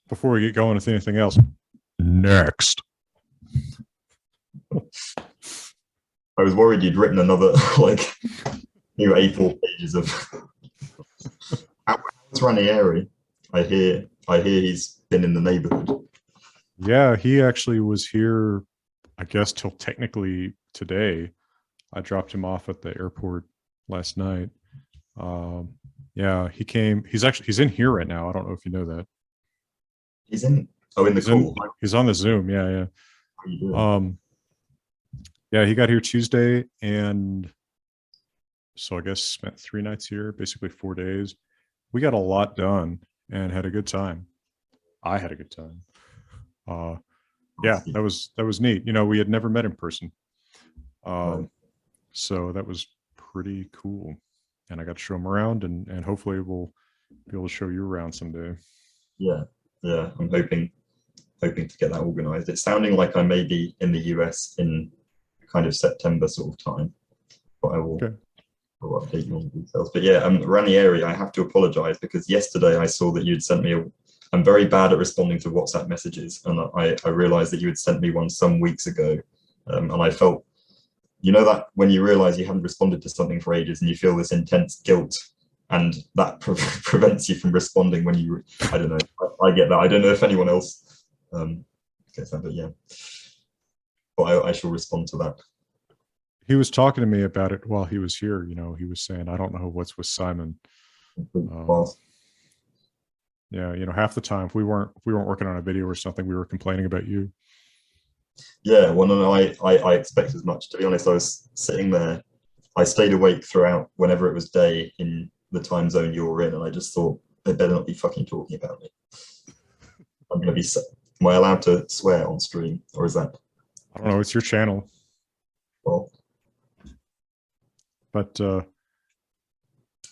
before we get going with anything else, next. I was worried you'd written another like new A4 pages of. How's Ranieri? I hear he's been in the neighborhood. Yeah, he actually was here, I guess, till technically today. I dropped him off at the airport last night. Yeah, he came. He's in here right now. I don't know if you know that. He's in. Oh, in the call. He's on the Zoom. Yeah, yeah. How are you doing? Yeah, he got here Tuesday, and so I guess spent 3 nights here, basically 4 days. We got a lot done and had a good time. I had a good time. Yeah, that was neat. You know, we had never met in person. So that was pretty cool. And I got to show him around, and hopefully we'll be able to show you around someday. Yeah, yeah. I'm hoping to get that organized. It's sounding like I may be in the US in kind of September sort of time, but I will I'll update you on the details. But yeah, Ranieri, I have to apologize because yesterday I saw that you'd sent me I'm very bad at responding to WhatsApp messages, and I realized that you had sent me one some weeks ago, and I felt, you know, that when you realize you haven't responded to something for ages and you feel this intense guilt, and that prevents you from responding when you, I don't know, I get that. I don't know if anyone else gets that, but yeah. But I shall respond to that. He was talking to me about it while he was here. You know, he was saying, I don't know what's with Simon. Yeah, you know, half the time if we weren't working on a video or something, we were complaining about you. Yeah, well, no, I expect as much. To be honest, I was sitting there. I stayed awake throughout whenever it was day in the time zone you're in, and I just thought, they better not be fucking talking about me. I'm going to be. Am I allowed to swear on stream, or is that? I don't know. It's your channel. Well, but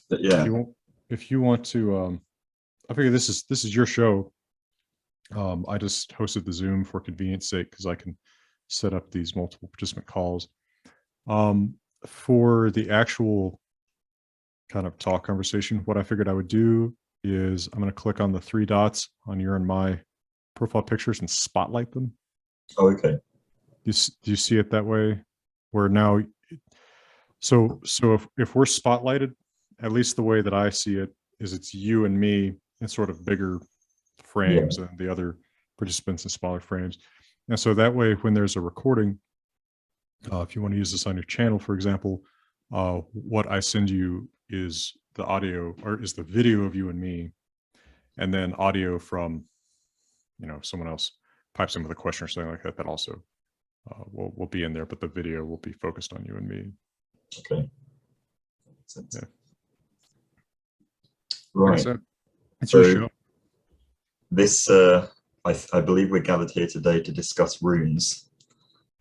yeah, if you want to, I figure this is your show. I just hosted the Zoom for convenience sake because I can set up these multiple participant calls. For the actual kind of talk conversation, what I figured I would do is I'm going to click on the 3 dots on your and my profile pictures and spotlight them. Oh, okay. Do you see it that way? Where now, so if we're spotlighted, at least the way that I see it is it's you and me in sort of bigger frames and the other participants in smaller frames. And so that way, when there's a recording, if you want to use this on your channel, for example, what I send you is the audio, or is the video of you and me, and then audio from, you know, someone else pipes in with a question or something like that, that also will be in there, but the video will be focused on you and me. Okay. Yeah. Right. So it's your show. This, I believe we're gathered here today to discuss runes.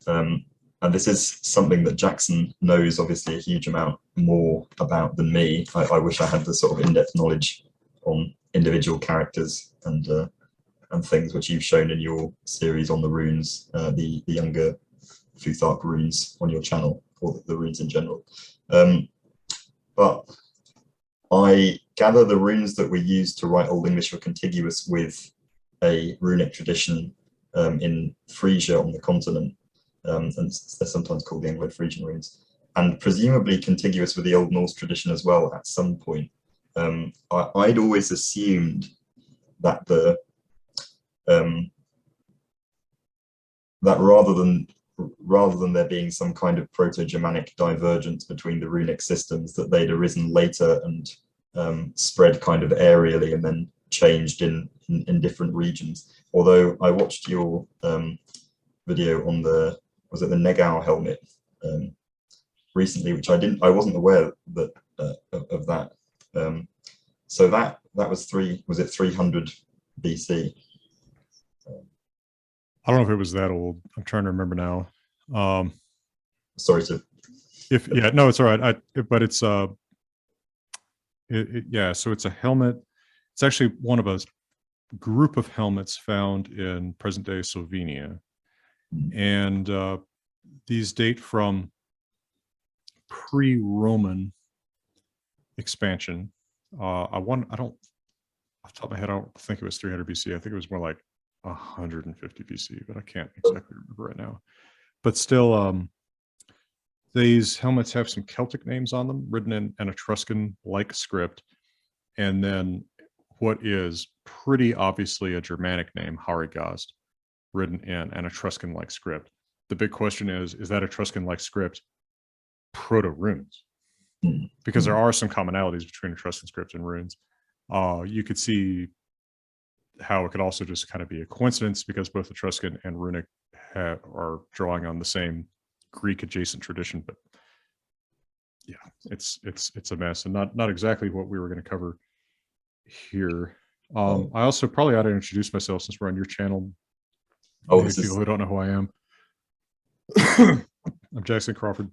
And this is something that Jackson knows obviously a huge amount more about than me. I wish I had the sort of in-depth knowledge on individual characters and things which you've shown in your series on the runes, the younger Futhark runes on your channel, or the runes in general. But I gather the runes that we use to write Old English were contiguous with a runic tradition in Frisia on the continent, and they're sometimes called the Anglo-Frisian runes, and presumably contiguous with the Old Norse tradition as well at some point. I'd always assumed that that rather than there being some kind of Proto-Germanic divergence between the runic systems, that they'd arisen later and spread kind of aerially and then changed in different regions. Although I watched your video on the, was it the Negau helmet recently, which I wasn't aware that of that. So that was 300 BC? I don't know if it was that old. I'm trying to remember now. Sorry to. Yeah, no, it's all right. But it's yeah. So it's a helmet. It's actually one of a group of helmets found in present-day Slovenia, and these date from pre-Roman expansion. I don't off the top of my head, I don't think it was 300 BC. I think it was more like 150 BC, but I can't exactly remember right now. But still, these helmets have some Celtic names on them, written in an Etruscan-like script, and then what is pretty obviously a Germanic name, Harigast, written in an Etruscan-like script. The big question is that Etruscan-like script proto-runes? Because there are some commonalities between Etruscan script and runes. You could see how it could also just kind of be a coincidence because both Etruscan and runic are drawing on the same Greek adjacent tradition, but yeah, it's a mess and not exactly what we were going to cover here. I also probably ought to introduce myself since we're on your channel. Maybe people who don't know who I am. I'm Jackson Crawford.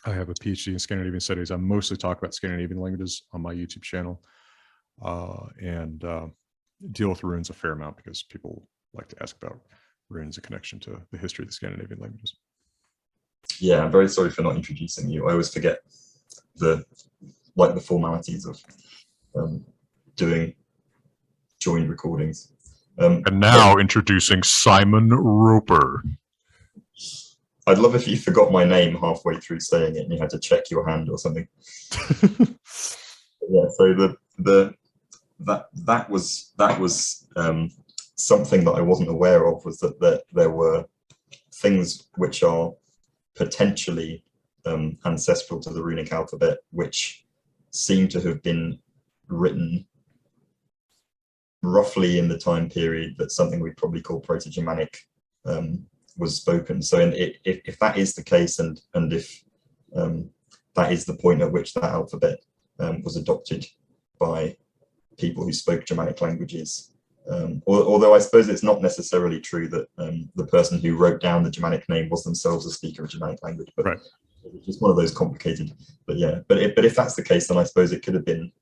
I have a PhD in Scandinavian studies. I mostly talk about Scandinavian languages on my YouTube channel, and deal with runes a fair amount because people like to ask about runes in connection to the history of the Scandinavian languages. Yeah, I'm very sorry for not introducing you. I always forget the formalities of doing joint recordings. And now introducing Simon Roper. I'd love if you forgot my name halfway through saying it and you had to check your hand or something. Yeah, so that was something that I wasn't aware of, was that there were things which are potentially ancestral to the runic alphabet, which seem to have been written roughly in the time period that something we'd probably call Proto-Germanic was spoken. So if that is the case, and if that is the point at which that alphabet was adopted by people who spoke Germanic languages, although I suppose it's not necessarily true that the person who wrote down the Germanic name was themselves a speaker of Germanic language, but it's just one of those complicated. But yeah, but if that's the case, then I suppose it could have been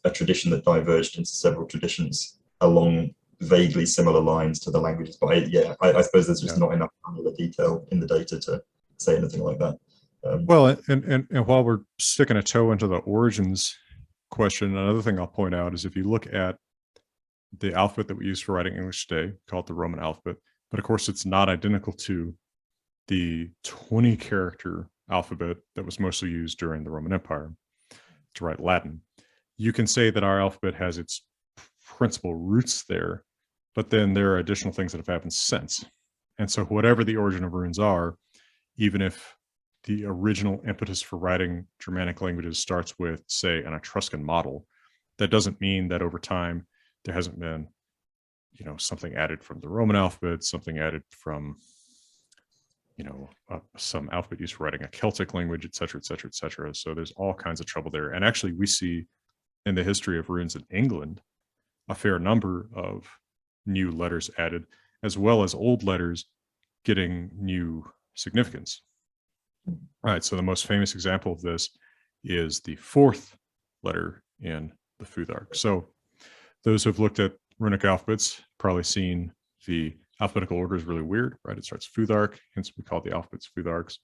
a tradition that diverged into several traditions along vaguely similar lines to the languages. But I suppose there's just not enough granular detail in the data to say anything like that. Well, and while we're sticking a toe into the origins question, another thing I'll point out is if you look at the alphabet that we use for writing English today, call it the Roman alphabet, but of course it's not identical to the 20 character alphabet that was mostly used during the Roman Empire to write Latin. You can say that our alphabet has its principal roots there, but then there are additional things that have happened since. And so whatever the origin of runes are, even if the original impetus for writing Germanic languages starts with, say, an Etruscan model, that doesn't mean that over time there hasn't been, something added from the Roman alphabet, something added from, some alphabet used for writing a Celtic language, et cetera, et cetera, et cetera. So there's all kinds of trouble there. And actually we see in the history of runes in England a fair number of new letters added, as well as old letters getting new significance. All right, so the most famous example of this is the fourth letter in the Futhark. So those who've looked at runic alphabets probably seen the alphabetical order is really weird, right? It starts Futhark, hence we call the alphabets Futharks.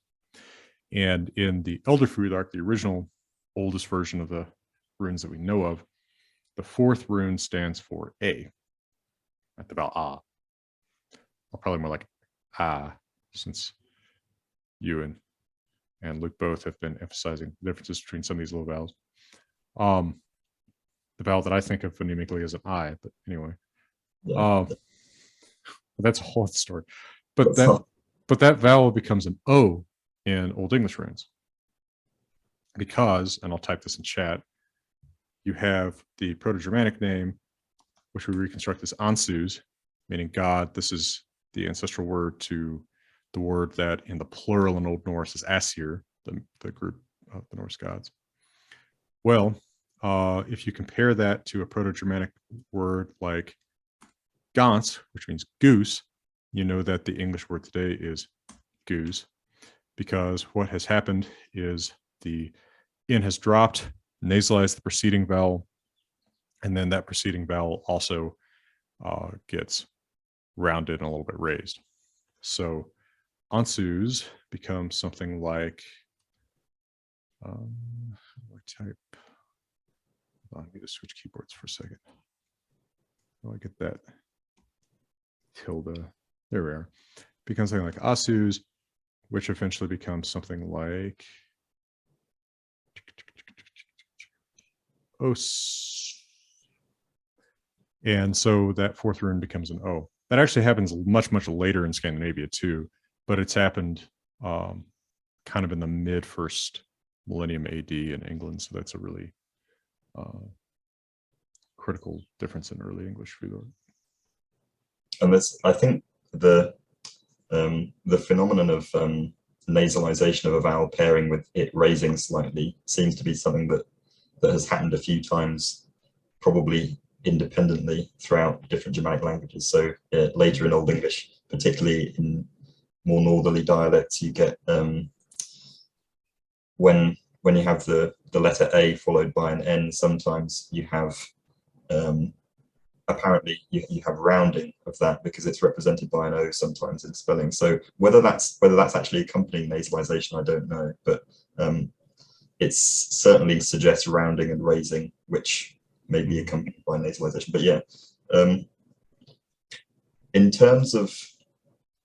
And in the Elder Futhark, the original oldest version of the runes that we know of, the fourth rune stands for A, at the vowel ah, or probably more like ah, since you and Luke both have been emphasizing the differences between some of these little vowels. The vowel that I think of phonemically as an I, but anyway, that's a whole story. But that vowel becomes an O in Old English runes because, and I'll type this in chat, you have the Proto-Germanic name, which we reconstruct as Ansus, meaning God. This is the ancestral word to the word that in the plural in Old Norse is Asir, the group of the Norse gods. Well, if you compare that to a Proto-Germanic word like Gans, which means goose, you know that the English word today is goose, because what has happened is the in has dropped, nasalized the preceding vowel, and then that preceding vowel also gets rounded and a little bit raised. So Ansus becomes something like, type I need to switch keyboards for a second. Oh, I get that tilde. There we are. Becomes something like asus, which eventually becomes something like os. And so that fourth rune becomes an O. That actually happens much, much later in Scandinavia too, but it's happened kind of in the mid first millennium AD in England. So that's a really critical difference in early English for you. And this, I think, the phenomenon of nasalization of a vowel pairing with it raising slightly seems to be something that has happened a few times, probably independently throughout different Germanic languages. So later in Old English, particularly in more northerly dialects, you get when you have the letter A followed by an N, sometimes you have apparently you have rounding of that because it's represented by an O sometimes in spelling. So whether that's actually accompanying nasalization, I don't know, but it certainly suggests rounding and raising, which may be accompanied by nasalization. But yeah, in terms of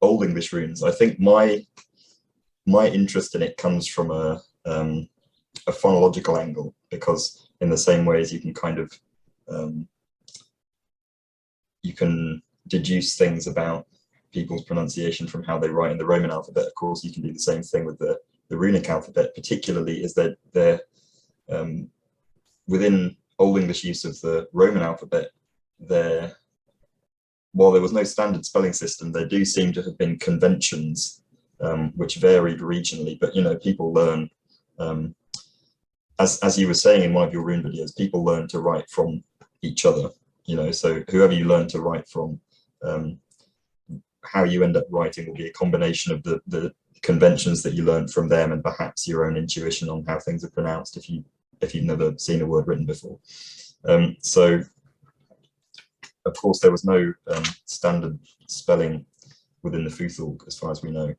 Old English runes, I think my interest in it comes from a phonological angle, because in the same way as you can kind of you can deduce things about people's pronunciation from how they write in the Roman alphabet. Of course, you can do the same thing with the runic alphabet, particularly as they're within Old English use of the Roman alphabet. While there was no standard spelling system, there do seem to have been conventions which varied regionally. But people learn, as you were saying in one of your rune videos, people learn to write from each other. So whoever you learn to write from, how you end up writing will be a combination of the conventions that you learned from them and perhaps your own intuition on how things are pronounced if you've never seen a word written before. So of course there was no standard spelling within the Phonological as far as we know.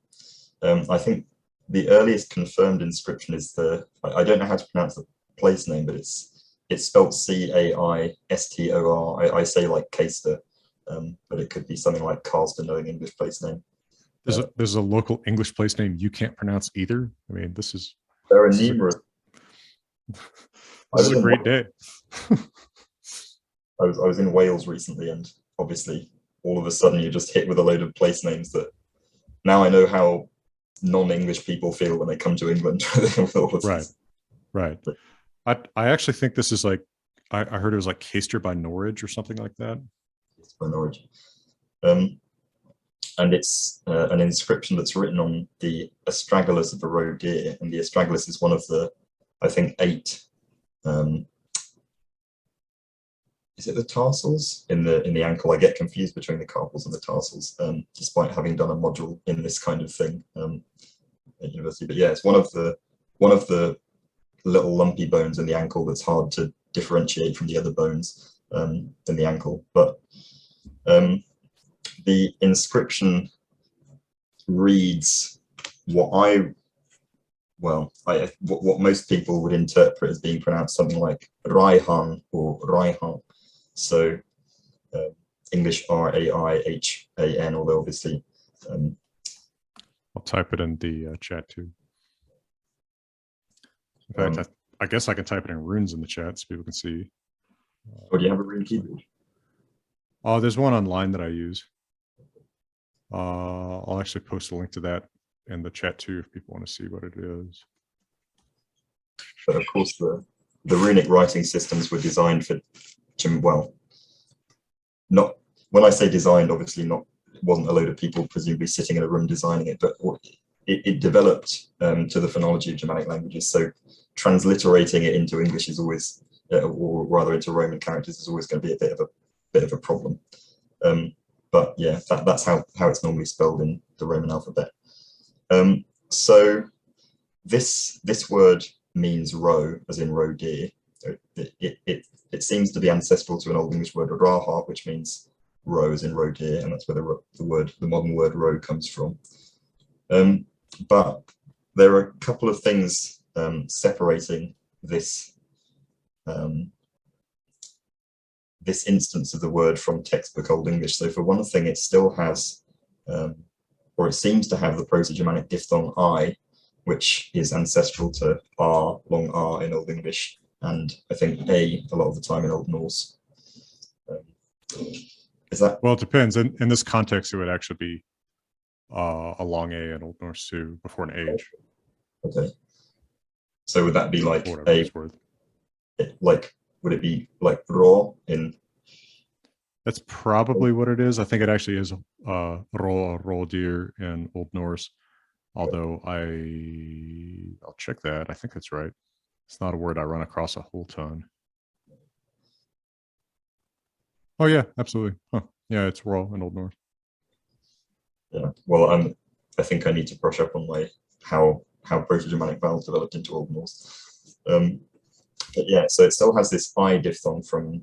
I think the earliest confirmed inscription is I don't know how to pronounce the place name, but it's spelled Caistor. I say like Caister, but it could be something like Carlston, knowing English place name. There's a local English place name you can't pronounce either. I mean, there are numerous. This is a great day. I was in Wales recently, and obviously all of a sudden you're just hit with a load of place names that now I know how non-English people feel when they come to England with all of this. Right. I actually think this is like, I heard it was like Caister by Norwich or something like that. By Norwich. And it's an inscription that's written on the astragalus of a roe deer, and the astragalus is one of the, I think, 8. Is it the tarsals in the ankle? I get confused between the carpals and the tarsals, despite having done a module in this kind of thing at university. But yeah, it's one of the little lumpy bones in the ankle that's hard to differentiate from the other bones in the ankle. But the inscription reads what most people would interpret as being pronounced something like Raihan or Raihan. So English Raihan, although obviously I'll type it in the chat too. In fact, I guess I can type it in runes in the chat so people can see. Do you have a rune keyboard? Oh, there's one online that I use. I'll actually post a link to that in the chat too if people want to see what it is. But of course, the runic writing systems were designed for, well, not when I say designed, obviously not. It wasn't a load of people presumably sitting in a room designing it, but it developed to the phonology of Germanic languages. So transliterating it into English is always, or rather into Roman characters, is always going to be a bit of a problem. But yeah, that's how it's normally spelled in the Roman alphabet. So this word means roe, as in roe deer. It seems to be ancestral to an Old English word raha, which means roe, as in roe deer, and that's where the modern word roe comes from. But there are a couple of things separating this this instance of the word from textbook Old English. So for one thing, it still has, or it seems to have, the Proto-Germanic diphthong I, which is ancestral to R, long R in Old English, and I think A lot of the time in Old Norse. Is that? Well, it depends. In this context, it would actually be a long A in Old Norse too, before an H. Okay. So would that be like would it be like raw in? That's probably what it is. I think it actually is rodir in Old Norse, although I'll check that. I think that's right. It's not a word I run across a whole ton. Oh yeah, absolutely. Huh. Yeah, it's raw in Old Norse. Yeah. Well, I think I need to brush up on my how Proto-Germanic vowels developed into Old Norse. But yeah, so it still has this I diphthong from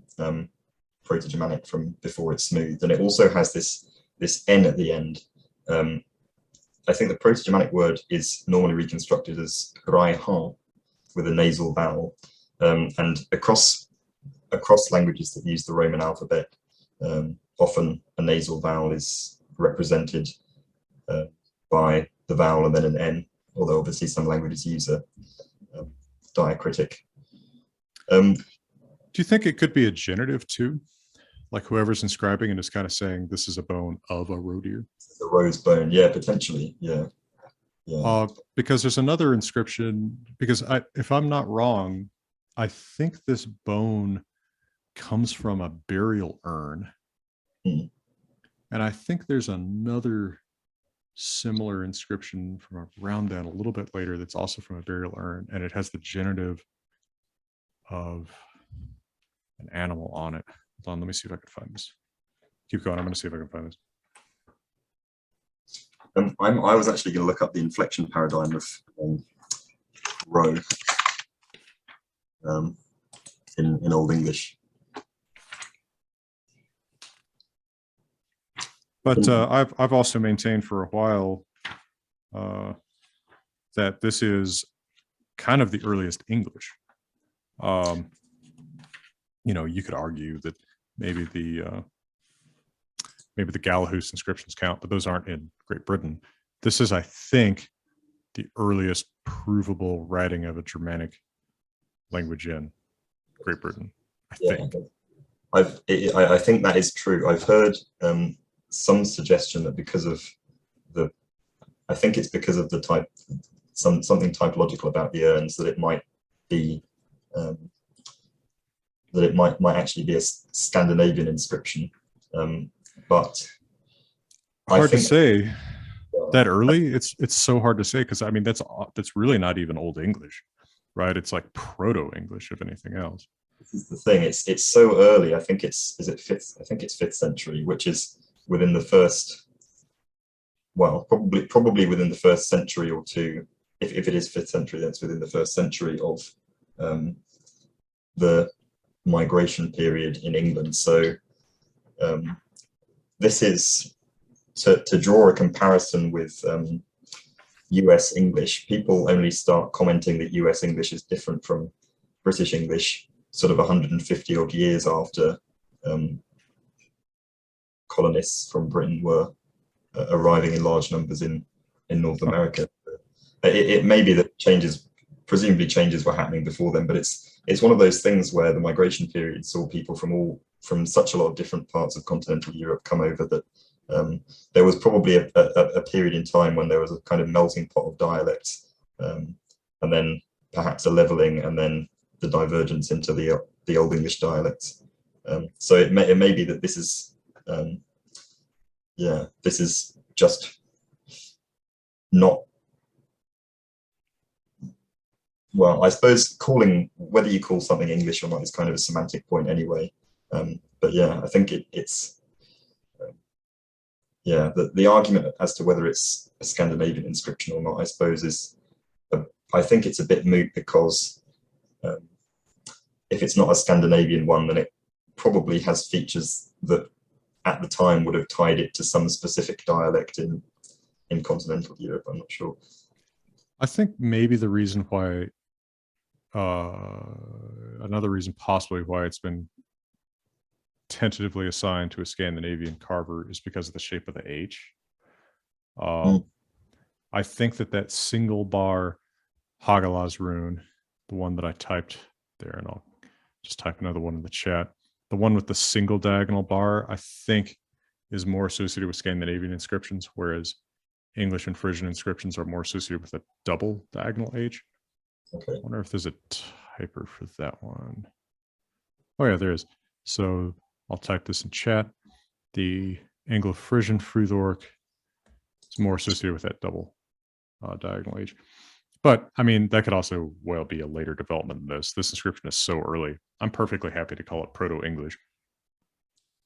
Proto-Germanic from before it's smooth, and it also has this N at the end. I think the Proto-Germanic word is normally reconstructed as raihan with a nasal vowel, and across languages that use the Roman alphabet, often a nasal vowel is represented by the vowel and then an N, although obviously some languages use a diacritic. Do you think it could be a genitive too? Like whoever's inscribing and is kind of saying this is a bone of a roe deer? The rose bone, yeah, potentially, yeah. Yeah. Because there's another inscription, because if I'm not wrong, I think this bone comes from a burial urn. Hmm. And I think there's another similar inscription from around then, a little bit later, that's also from a burial urn, and it has the genitive of an animal on it. Hold on, let me see if I can find this. Keep going. I'm going to see if I can find this. I was actually going to look up the inflection paradigm of roe in Old English. But I've also maintained for a while that this is kind of the earliest English. You know, you could argue that maybe the Galahus inscriptions count, but those aren't in Great Britain. This is, I think, the earliest provable writing of a Germanic language in Great Britain. I think. I think that is true. I've heard some suggestion that because of I think it's because of the type, something typological about the urns, that it might be that it might actually be a Scandinavian inscription. But hard to say that early. It's so hard to say, because I mean that's really not even Old English, right? It's like Proto English, if anything else. This is the thing. It's so early. I think it's fifth. I think it's 5th century, which is within the first. Well, probably within the first century or two. If it is 5th century, that's within the first century of the migration period in England. So this is to draw a comparison with US English. People only start commenting that US English is different from British English sort of 150 odd years after colonists from Britain were arriving in large numbers in North America. It may be that presumably changes were happening before then, but it's one of those things where the migration period saw people from such a lot of different parts of continental Europe come over that there was probably a period in time when there was a kind of melting pot of dialects, and then perhaps a leveling, and then the divergence into the Old English dialects. So it may be that this is this is just not, well, I suppose whether you call something English or not is kind of a semantic point anyway. But yeah, I think it's the argument as to whether it's a Scandinavian inscription or not, I suppose, is I think it's a bit moot, because if it's not a Scandinavian one, then it probably has features that at the time would have tied it to some specific dialect in continental Europe. I'm not sure. I think maybe the reason why, another reason possibly why it's been tentatively assigned to a Scandinavian carver is because of the shape of the H. I think that single bar Hagalaz rune, the one that I typed there, and I'll just type another one in the chat. The one with the single diagonal bar, I think, is more associated with Scandinavian inscriptions, whereas English and Frisian inscriptions are more associated with a double diagonal H. Okay. I wonder if there's a typer for that one. Oh yeah, there is. So I'll type this in chat. The Anglo-Frisian Frühorc is more associated with that double diagonal H. But I mean, that could also well be a later development than this. This inscription is so early. I'm perfectly happy to call it Proto-English.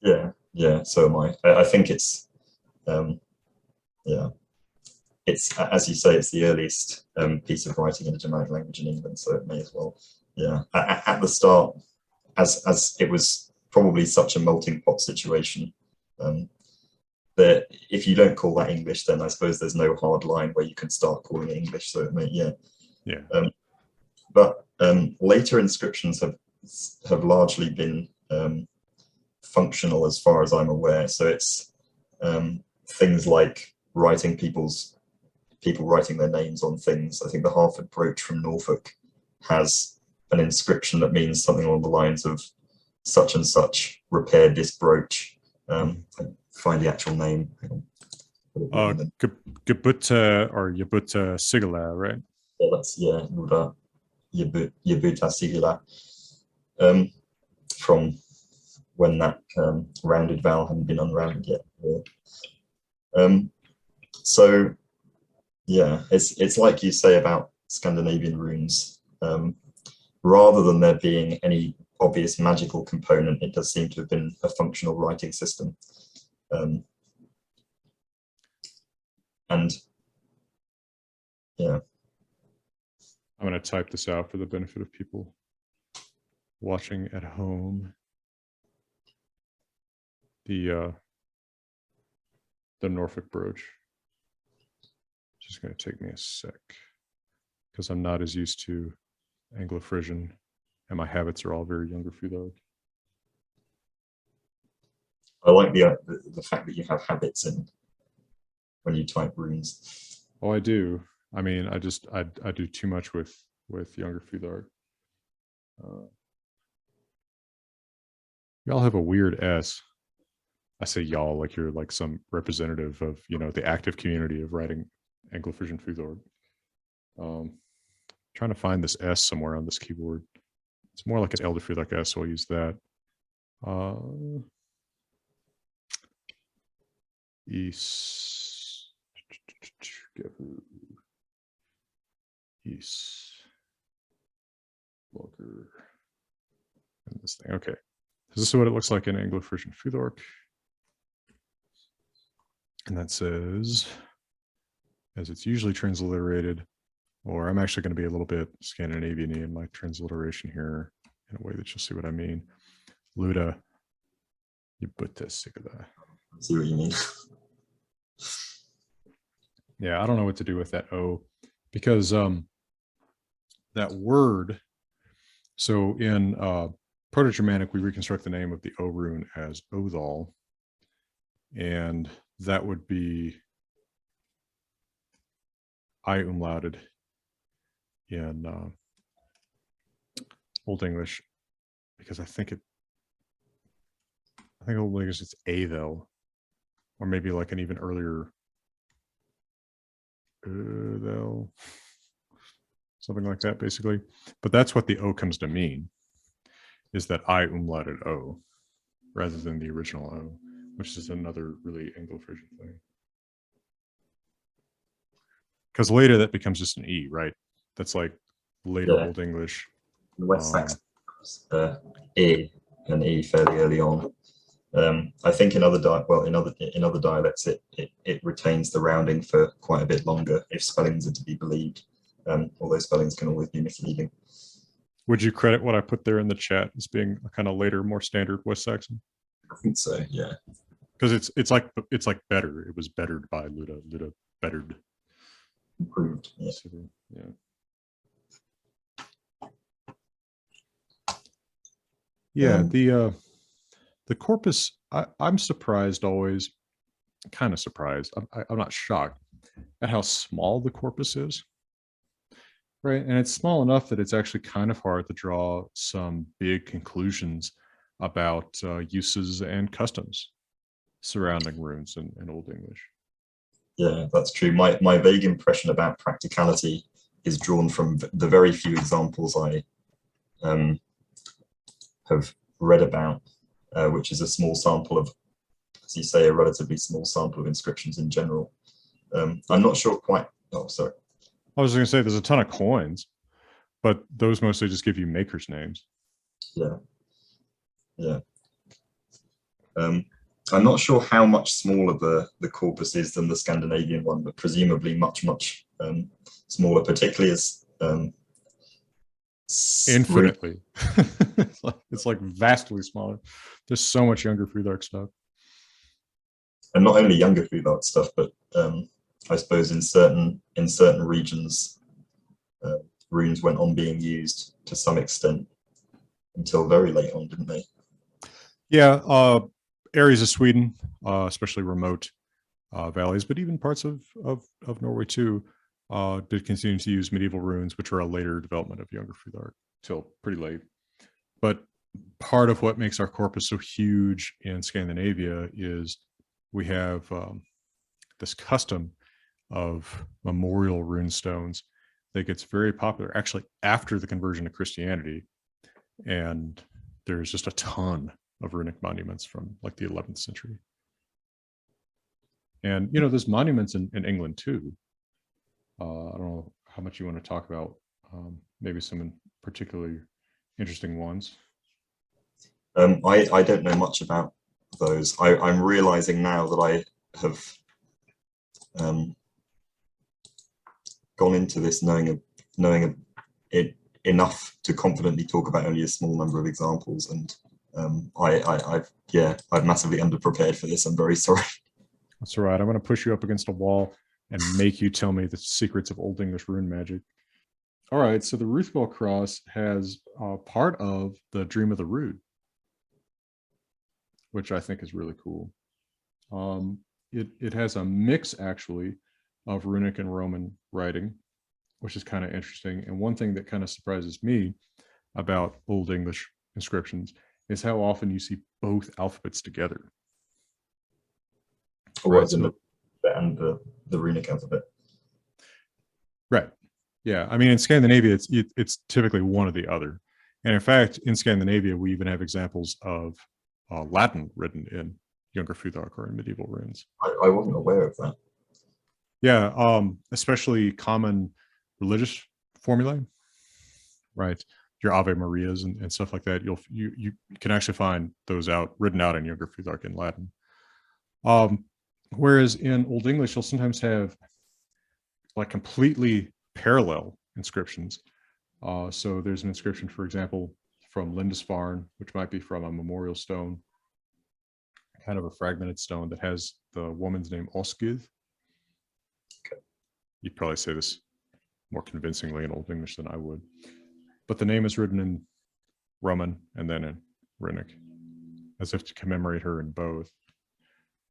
Yeah, so am I. I think it's, yeah, it's, as you say, it's the earliest piece of writing in a Germanic language in England, so it may as well. Yeah, at the start, as it was probably such a melting pot situation, that if you don't call that English, then I suppose there's no hard line where you can start calling it English. So it may, yeah. But later inscriptions have largely been functional, as far as I'm aware. So it's things like people writing their names on things. I think the Harford brooch from Norfolk has an inscription that means something along the lines of such and such repaired this brooch. Find the actual name. Gebuta or Yebuta Sigala, right? Yeah, that's, yeah, Yebuta Sigala. From when that rounded vowel hadn't been unrounded yet. Yeah. So yeah, it's like you say about Scandinavian runes. Rather than there being any obvious magical component, it does seem to have been a functional writing system. And yeah, I'm going to type this out for the benefit of people watching at home. The Norfolk brooch. Just going to take me a sec because I'm not as used to Anglo-Frisian and my habits are all very younger Frühorc. I like the fact that you have habits in when you type runes. Oh, I do. I mean, I do too much with younger Frühorc. Y'all have a weird S. I say y'all like you're like some representative of, you know, the active community of writing Anglo-Frisian Frühorc. Trying to find this S somewhere on this keyboard. It's more like an Elder Frühorc S, so I'll use that. East. Logger. And this thing. Okay. This is what it looks like in Anglo-Frisian Frühorc. And that says, as it's usually transliterated, or I'm actually going to be a little bit Scandinavian-y in my transliteration here in a way that you'll see what I mean. Luda, Yebuta Sigala. See what you mean? Yeah, I don't know what to do with that O, because that word, so in Proto-Germanic, we reconstruct the name of the O rune as Othal, and that would be I umlauted in Old English, because I think Old English it's A though, or maybe like an even earlier though, something like that basically. But that's what the O comes to mean, is that I umlauted O rather than the original O, which is another really Anglo-Frisian thing. Because later that becomes just an E, right? That's like later Old English. West Saxon, E and E fairly early on. I think in other dialects it retains the rounding for quite a bit longer if spellings are to be believed. Although spellings can always be misleading. Would you credit what I put there in the chat as being a kind of later, more standard West Saxon? I think so, yeah. Because it's like better. It was bettered by Luda. Luda bettered. Improved. Yeah. Yeah. Yeah. the corpus, I'm surprised always, kind of surprised. I'm not shocked at how small the corpus is, right? And it's small enough that it's actually kind of hard to draw some big conclusions about uses and customs surrounding runes in Old English. Yeah, that's true. My vague impression about practicality is drawn from the very few examples I have read about, which is a small sample of, as you say, a relatively small sample of inscriptions in general. I'm not sure quite. Oh, sorry. I was going to say there's a ton of coins, but those mostly just give you makers' names. Yeah. Yeah. I'm not sure how much smaller the corpus is than the Scandinavian one, but presumably much smaller, particularly as infinitely. It's like vastly smaller. There's so much younger Futhark stuff, and not only younger Futhark stuff, but I suppose in certain regions, runes went on being used to some extent until very late on, didn't they? Yeah, areas of Sweden, especially remote valleys, but even parts of Norway too, did continue to use medieval runes, which are a later development of younger Futhark till pretty late. But part of what makes our corpus so huge in Scandinavia is we have this custom of memorial rune stones that gets very popular actually after the conversion to Christianity. And there's just a ton of runic monuments from like the 11th century. And, you know, there's monuments in England too. I don't know how much you want to talk about, maybe some particularly interesting ones. I don't know much about those. I'm realizing now that I have gone into this knowing it enough to confidently talk about only a small number of examples, and I've massively underprepared for this. I'm very sorry. That's all right. I'm going to push you up against a wall and make you tell me the secrets of Old English rune magic. All right, so the Ruthwell cross has part of the Dream of the Rood, which I think is really cool. It has a mix actually of runic and Roman writing, which is kind of interesting. And one thing that kind of surprises me about Old English inscriptions is how often you see both alphabets together. Right, so, and the runic alphabet. Right. Yeah. I mean, in Scandinavia, it's typically one or the other. And in fact, in Scandinavia, we even have examples of Latin written in younger Futhark or in medieval runes. I wasn't aware of that. Yeah, especially common religious formulae, right? Your Ave Marias and stuff like that. You can actually find those written out in younger Futhark in Latin. Whereas in Old English, you'll sometimes have like completely parallel inscriptions. So there's an inscription, for example, from Lindisfarne, which might be from a memorial stone, kind of a fragmented stone that has the woman's name Osgud. Okay. You'd probably say this more convincingly in Old English than I would. But the name is written in Roman and then in runic, as if to commemorate her in both.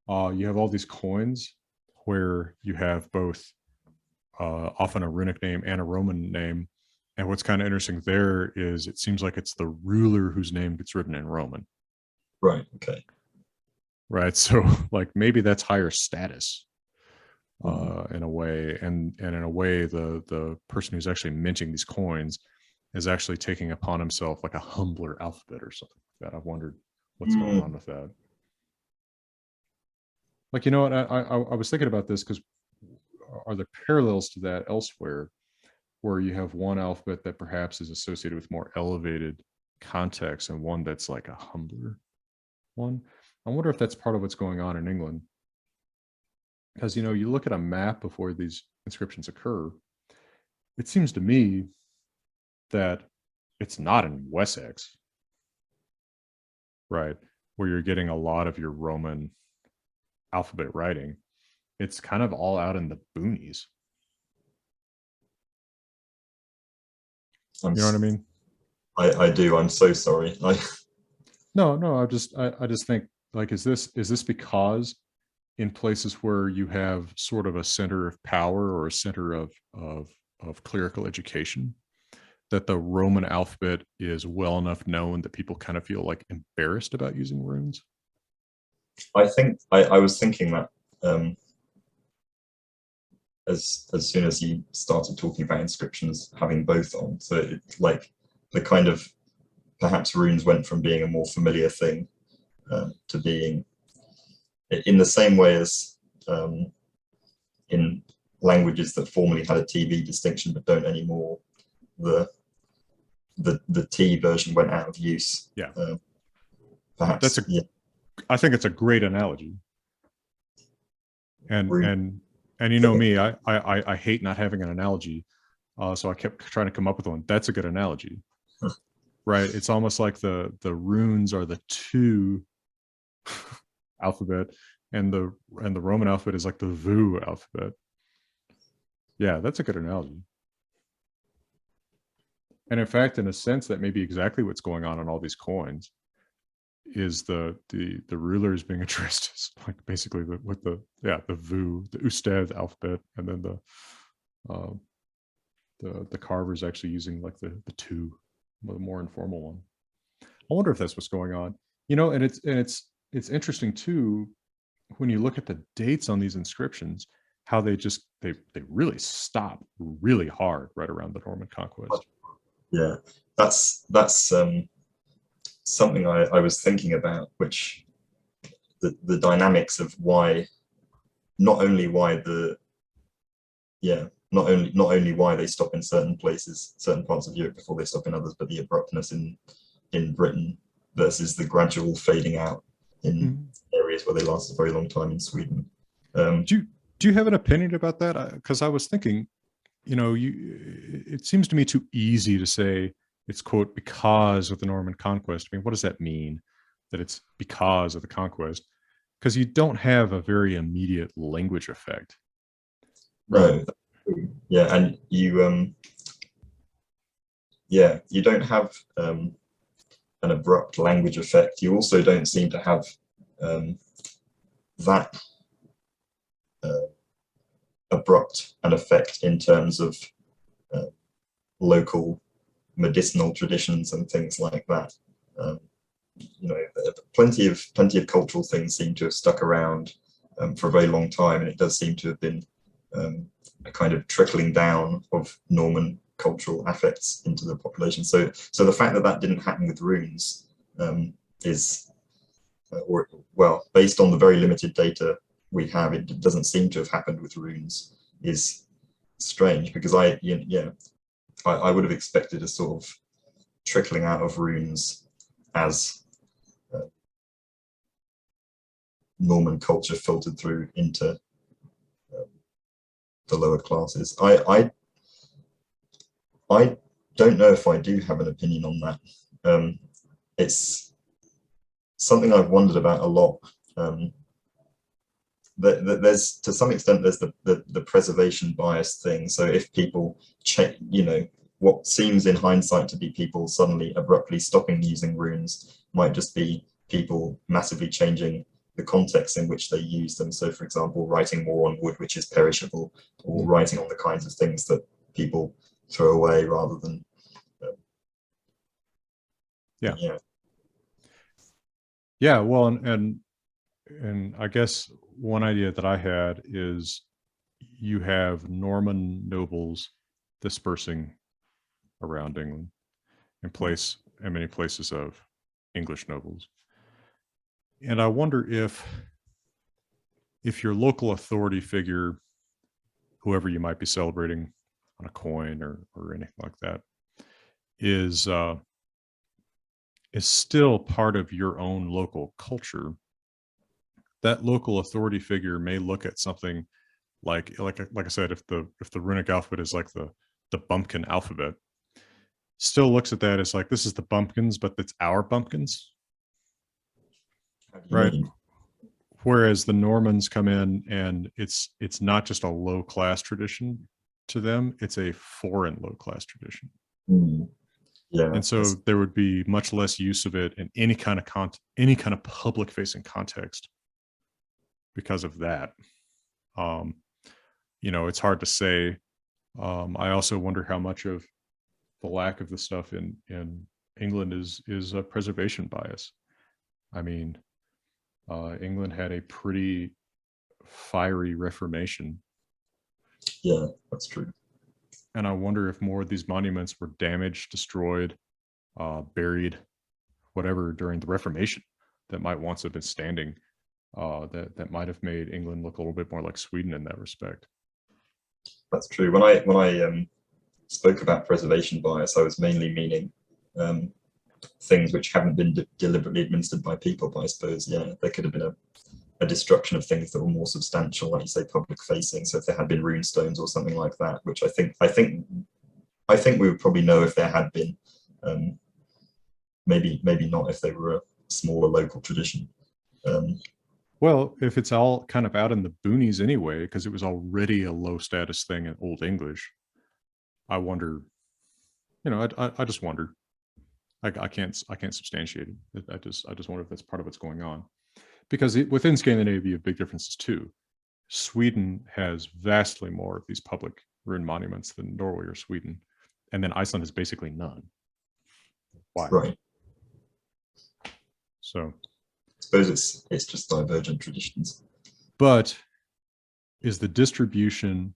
You have all these coins where you have both often a runic name and a Roman name. And what's kind of interesting there is it seems like it's the ruler whose name gets written in Roman. Right. Okay. Right. So like maybe that's higher status in a way. And in a way, the person who's actually minting these coins is actually taking upon himself like a humbler alphabet or something like that. I've wondered what's going on with that. Like, you know what, I was thinking about this because are there parallels to that elsewhere where you have one alphabet that perhaps is associated with more elevated context and one that's like a humbler one? I wonder if that's part of what's going on in England. Because, you know, you look at a map before these inscriptions occur, it seems to me that it's not in Wessex, right, where you're getting a lot of your Roman alphabet writing. It's kind of all out in the boonies. You know what I mean? I do. I'm so sorry. No, I just think, like, is this because in places where you have sort of a center of power or a center of clerical education, that the Roman alphabet is well enough known that people kind of feel like embarrassed about using runes? I think I was thinking that um, as soon as you started talking about inscriptions having both on, so like the kind of perhaps runes went from being a more familiar thing to being in the same way as in languages that formerly had a TV distinction but don't anymore. The T version went out of use. Yeah, Perhaps that's a. yeah, I think it's a great analogy. And rune. and you know me, I hate not having an analogy, so I kept trying to come up with one. That's a good analogy, right? It's almost like the runes are the two alphabet, and the Roman alphabet is like the VU alphabet. Yeah, that's a good analogy. And in fact, in a sense, that may be exactly what's going on all these coins. Is the rulers being addressed as like basically with the VU, the Usted alphabet, and then the carvers actually using like the two, the more informal one. I wonder if that's what's going on. And it's interesting too when you look at the dates on these inscriptions, how they really stop really hard right around the Norman conquest. Yeah, that's something I was thinking about, which the dynamics of why, not only why not only why they stop in certain places, certain parts of Europe before they stop in others, but the abruptness in Britain versus the gradual fading out in areas where they last a very long time in Sweden. Do you have an opinion about that? Because I was thinking, it seems to me too easy to say it's, quote, because of the Norman conquest. I mean, what does that mean, that it's because of the conquest? Because you don't have a very immediate language effect. Right? No, yeah, and you don't have an abrupt language effect. You also don't seem to have that abrupt an effect in terms of local medicinal traditions and things like that. Plenty of cultural things seem to have stuck around for a very long time, and it does seem to have been a kind of trickling down of Norman cultural affects into the population. So the fact that that didn't happen with runes is, based on the very limited data we have, it doesn't seem to have happened with runes, is strange, because I would have expected a sort of trickling out of runes as Norman culture filtered through into the lower classes. I don't know if I do have an opinion on that. It's something I've wondered about a lot. There's, to some extent, there's the preservation bias thing. So if people check, what seems in hindsight to be people suddenly abruptly stopping using runes might just be people massively changing the context in which they use them. So, for example, writing more on wood, which is perishable, or writing on the kinds of things that people throw away rather than. Yeah. Well, and I guess one idea that I had is you have Norman nobles dispersing around England in many places of English nobles. And I wonder if your local authority figure, whoever you might be celebrating on a coin or anything like that, is still part of your own local culture, that local authority figure may look at something like I said, if the runic alphabet is like the bumpkin alphabet, still looks at that as like, this is the bumpkins, but it's our bumpkins, right? Whereas the Normans come in and it's not just a low class tradition to them, it's a foreign low class tradition. Yeah, And so there would be much less use of it in any kind of public facing context because of that. Um, it's hard to say. I also wonder how much of the lack of the stuff in England is a preservation bias. I mean, England had a pretty fiery Reformation, yeah, that's true. and I wonder if more of these monuments were damaged, destroyed, buried, whatever during the Reformation that might once have been standing. That might have made England look a little bit more like Sweden in that respect. That's true. When I spoke about preservation bias, I was mainly meaning things which haven't been deliberately administered by people. But I suppose, yeah, there could have been a destruction of things that were more substantial, like you say, public facing. So if there had been rune stones or something like that, which I think we would probably know if there had been. Maybe not if they were a smaller local tradition. Well, if it's all kind of out in the boonies anyway, because it was already a low status thing in Old English, I wonder. I just wonder. I can't substantiate it. I just wonder if that's part of what's going on, because within Scandinavia, you have big differences too. Sweden has vastly more of these public rune monuments than Norway or Sweden, and then Iceland has basically none. Why? Right. So, I suppose it's just divergent traditions. but is the distribution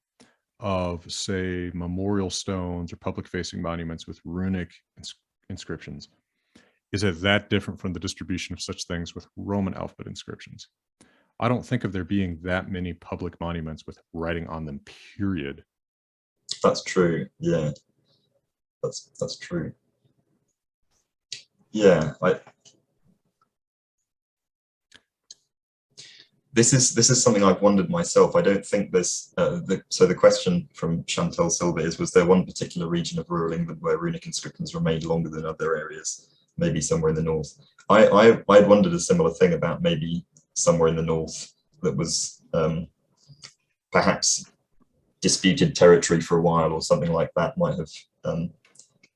of, say, memorial stones or public-facing monuments with runic inscriptions, is it that different from the distribution of such things with Roman alphabet inscriptions? I don't think of there being that many public monuments with writing on them, period. That's true. Yeah, that's true. Yeah, this is something I've wondered myself. I don't think there's so the question from Chantal Silva is: was there one particular region of rural England where runic inscriptions remained longer than other areas? Maybe somewhere in the north. I'd wondered a similar thing about maybe somewhere in the north that was perhaps disputed territory for a while or something like that, might have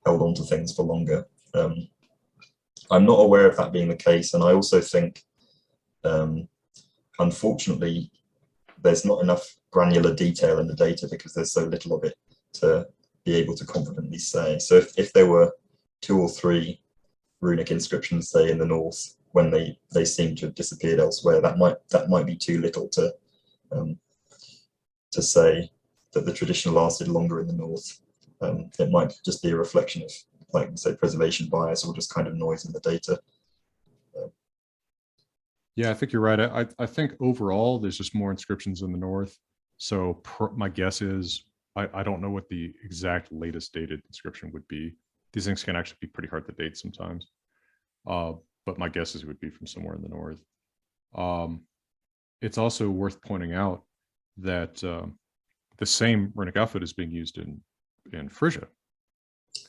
held on to things for longer. I'm not aware of that being the case, and I also think. Unfortunately, there's not enough granular detail in the data because there's so little of it to be able to confidently say. So if there were 2 or 3 runic inscriptions, say in the north, when they seem to have disappeared elsewhere, that might be too little to say that the tradition lasted longer in the north. It might just be a reflection of, like, say, preservation bias or just kind of noise in the data. Yeah, I think you're right. I think overall there's just more inscriptions in the north. So my guess is I don't know what the exact latest dated inscription would be. These things can actually be pretty hard to date sometimes. But my guess is it would be from somewhere in the north. It's also worth pointing out that the same runic alphabet is being used in Frisia.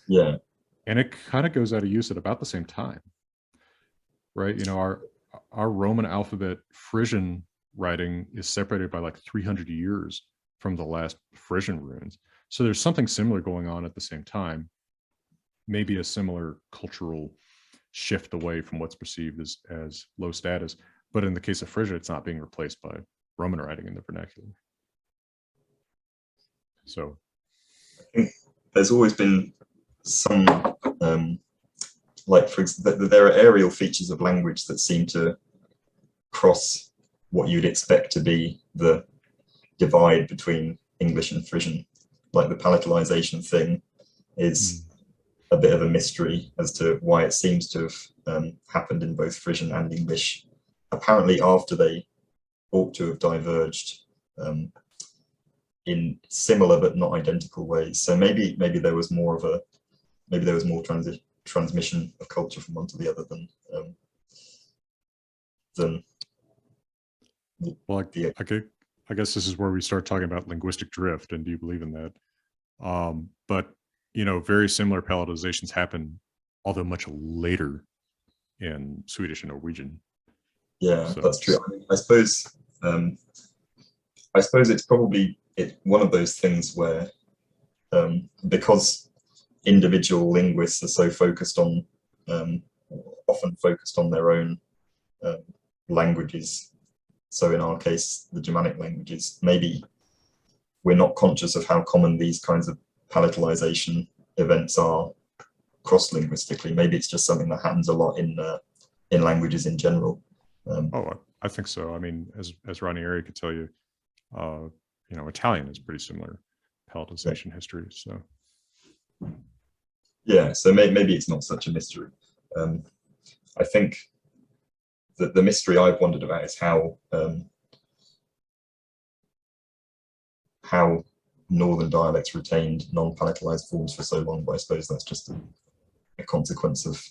Yeah. And it kind of goes out of use at about the same time, right? Our Roman alphabet Frisian writing is separated by like 300 years from the last Frisian runes. So there's something similar going on at the same time, maybe a similar cultural shift away from what's perceived as low status. But in the case of Frisia, it's not being replaced by Roman writing in the vernacular. So I think there's always been some like, for example, there are aerial features of language that seem to cross what you'd expect to be the divide between English and Frisian. Like the palatalization thing is a bit of a mystery as to why it seems to have happened in both Frisian and English, apparently after they ought to have diverged in similar but not identical ways. So maybe there was more transmission of culture from one to the other than well, I guess this is where we start talking about linguistic drift, and do you believe in that? But very similar palatalizations happen, although much later, in Swedish and Norwegian. Yeah, so that's true. I suppose it's probably one of those things where because individual linguists are so focused on, often focused on their own languages. So in our case, the Germanic languages, maybe we're not conscious of how common these kinds of palatalization events are cross-linguistically. Maybe it's just something that happens a lot in languages in general. Oh, I think so. I mean, as Ranieri could tell you, you know, Italian is pretty similar palatalization history. So yeah, so maybe it's not such a mystery. I think that the mystery I've wondered about is how northern dialects retained non-palatalized forms for so long, but I suppose that's just a consequence of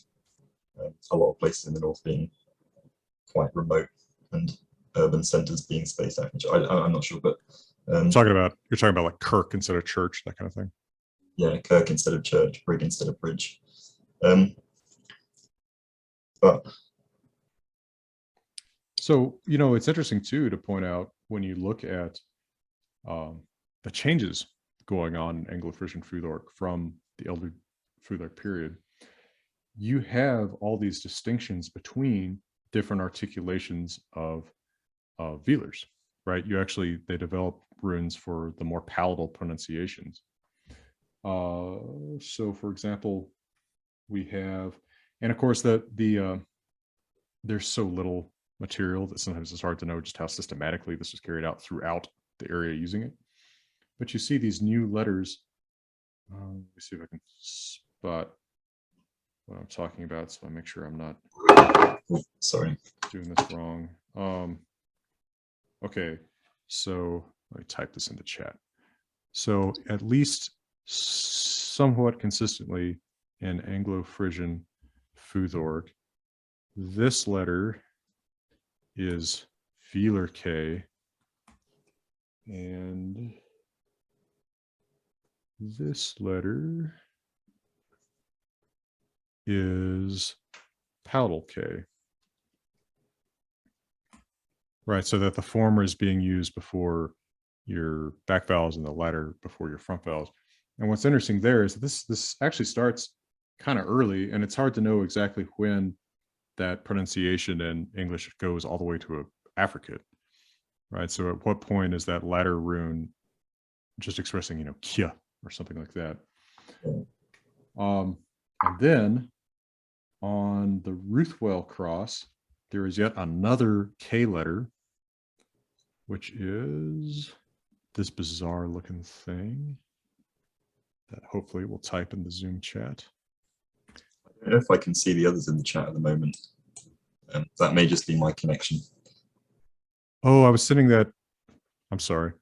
a lot of places in the north being quite remote and urban centers being spaced out. I'm not sure, but you're talking about like Kirk instead of church, that kind of thing. Yeah, Kirk instead of church, brig instead of bridge. But so, you know, it's interesting too to point out when you look at the changes going on in Anglo-Frisian Futhark from the Elder Futhark period, you have all these distinctions between different articulations of velars, right? They develop runes for the more palatal pronunciations. So for example, we have, and of course there's so little material that sometimes it's hard to know just how systematically this was carried out throughout the area using it. But you see these new letters. Let me see if I can spot what I'm talking about, so I make sure I'm not doing this wrong. Okay, so let me type this into chat. So at least somewhat consistently in Anglo-Frisian Futhark, this letter is velar K, and this letter is palatal K. Right, so that the former is being used before your back vowels and the latter before your front vowels. And what's interesting there is that this actually starts kind of early, and it's hard to know exactly when that pronunciation in English goes all the way to a affricate, right? So at what point is that latter rune just expressing, you know, kya or something like that? And then on the Ruthwell cross, there is yet another K letter, which is this bizarre looking thing that hopefully will type in the Zoom chat. I don't know if I can see the others in the chat at the moment. That may just be my connection. Oh, I was sending that. I'm sorry.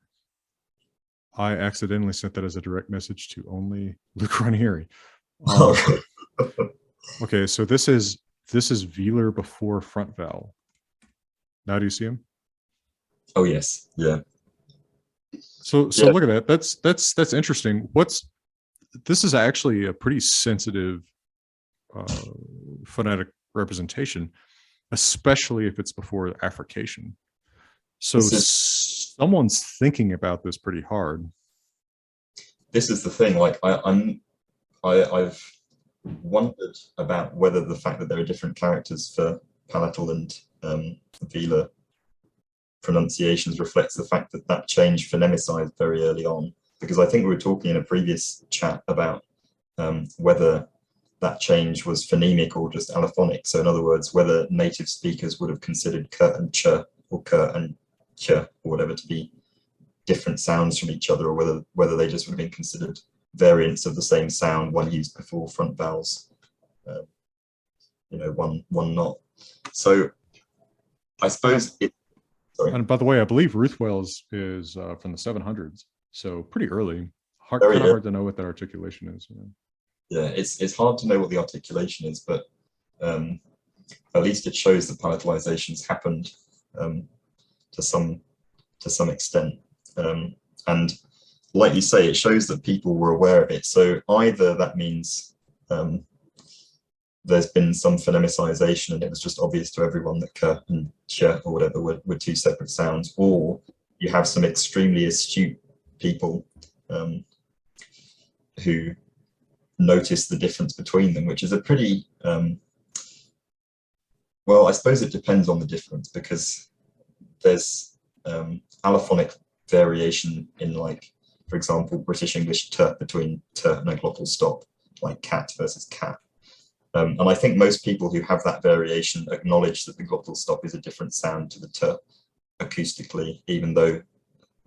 I accidentally sent that as a direct message to only Luke Ranieri. Okay, so this is velar before front vowel. Now do you see him? Oh yes, yeah. So look at that. That's interesting. This is actually a pretty sensitive phonetic representation, especially if it's before affrication. So someone's thinking about this pretty hard. This is the thing. Like I've wondered about whether the fact that there are different characters for palatal and velar pronunciations reflects the fact that that change phonemicized very early on. Because I think we were talking in a previous chat about whether that change was phonemic or just allophonic. So in other words, whether native speakers would have considered k and ch or k and ch or whatever to be different sounds from each other, or whether they just would have been considered variants of the same sound, one used before front vowels, you know, one not. So I suppose it. Sorry. And by the way, I believe Ruthwell is from the 700s, so pretty early. Kind of hard to know what that articulation is. Yeah, it's hard to know what the articulation is, but at least it shows that palatalizations happened to some extent. And like you say, it shows that people were aware of it. So either that means there's been some phonemicization and it was just obvious to everyone that k and ch or whatever were two separate sounds, or you have some extremely astute people who notice the difference between them, which is a pretty, well, I suppose it depends on the difference, because there's allophonic variation in, like, for example, British English t between t and a glottal stop, like cat versus cat. And I think most people who have that variation acknowledge that the glottal stop is a different sound to the t acoustically, even though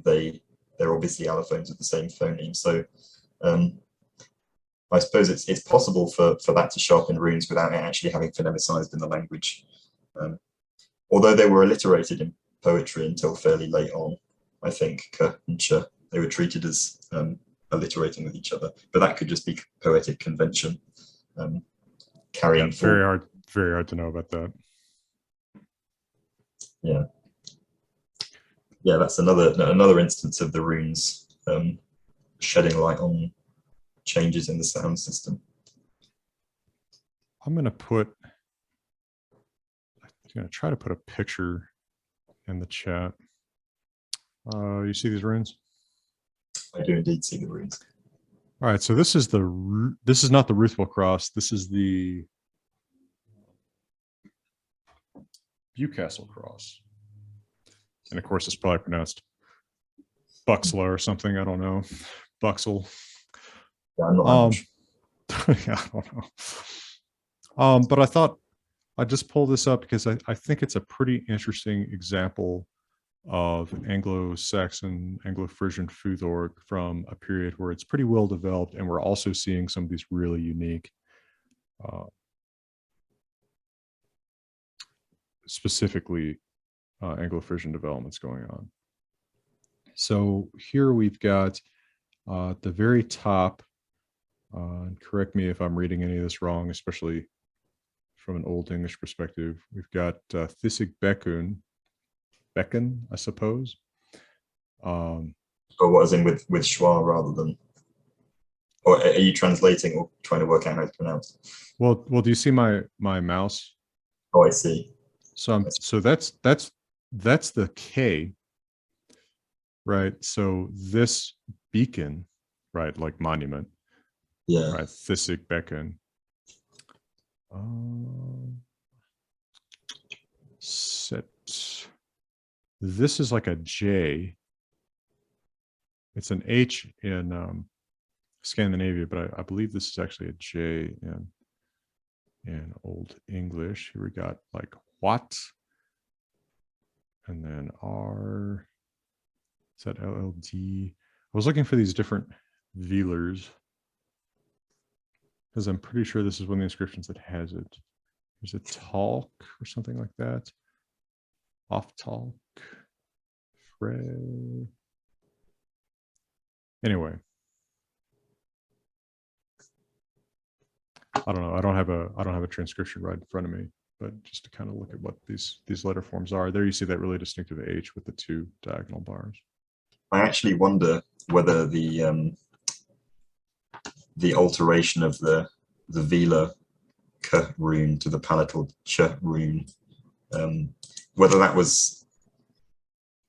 they're obviously allophones with the same phoneme. So I suppose it's possible for that to show up in runes without it actually having phonemicized in the language. Although they were alliterated in poetry until fairly late on, I think, k and ch, they were treated as alliterating with each other, but that could just be poetic convention carrying forward. Very hard to know about that. Yeah. Yeah, that's another instance of the runes shedding light on changes in the sound system. I'm going to try to put a picture in the chat. You see these runes? I do indeed see the runes. All right, so this is not the Ruthwell cross. This is the Bewcastle cross. And of course, it's probably pronounced Buxla or something. I don't know. Buxel. Yeah, I'm not yeah, I don't know. But I thought I'd just pull this up because I think it's a pretty interesting example of Anglo-Saxon, Anglo-Frisian Futhorg from a period where it's pretty well developed, and we're also seeing some of these really unique specifically Anglo-Frisian developments going on. So here we've got at the very top, and correct me if I'm reading any of this wrong, especially from an Old English perspective, we've got Thisig Bekun, I suppose. Or what is in with schwa rather than, or are you translating or trying to work out how to pronounce? Well, do you see my mouse? Oh, I see. So that's the K, right? So this beacon, right, like monument, yeah, right? Thisig Bekun. This is like a J. It's an H in Scandinavia, but I believe this is actually a J in Old English. Here we got like what, and then R. Is that LLD? I was looking for these different velars because I'm pretty sure this is one of the inscriptions that has it. There's a talk or something like that. Off talk. Anyway, I don't know. I don't have a transcription right in front of me, but just to kind of look at what these letter forms are. There you see that really distinctive H with the two diagonal bars. I actually wonder whether the alteration of the velar k rune to the palatal ch rune, whether that was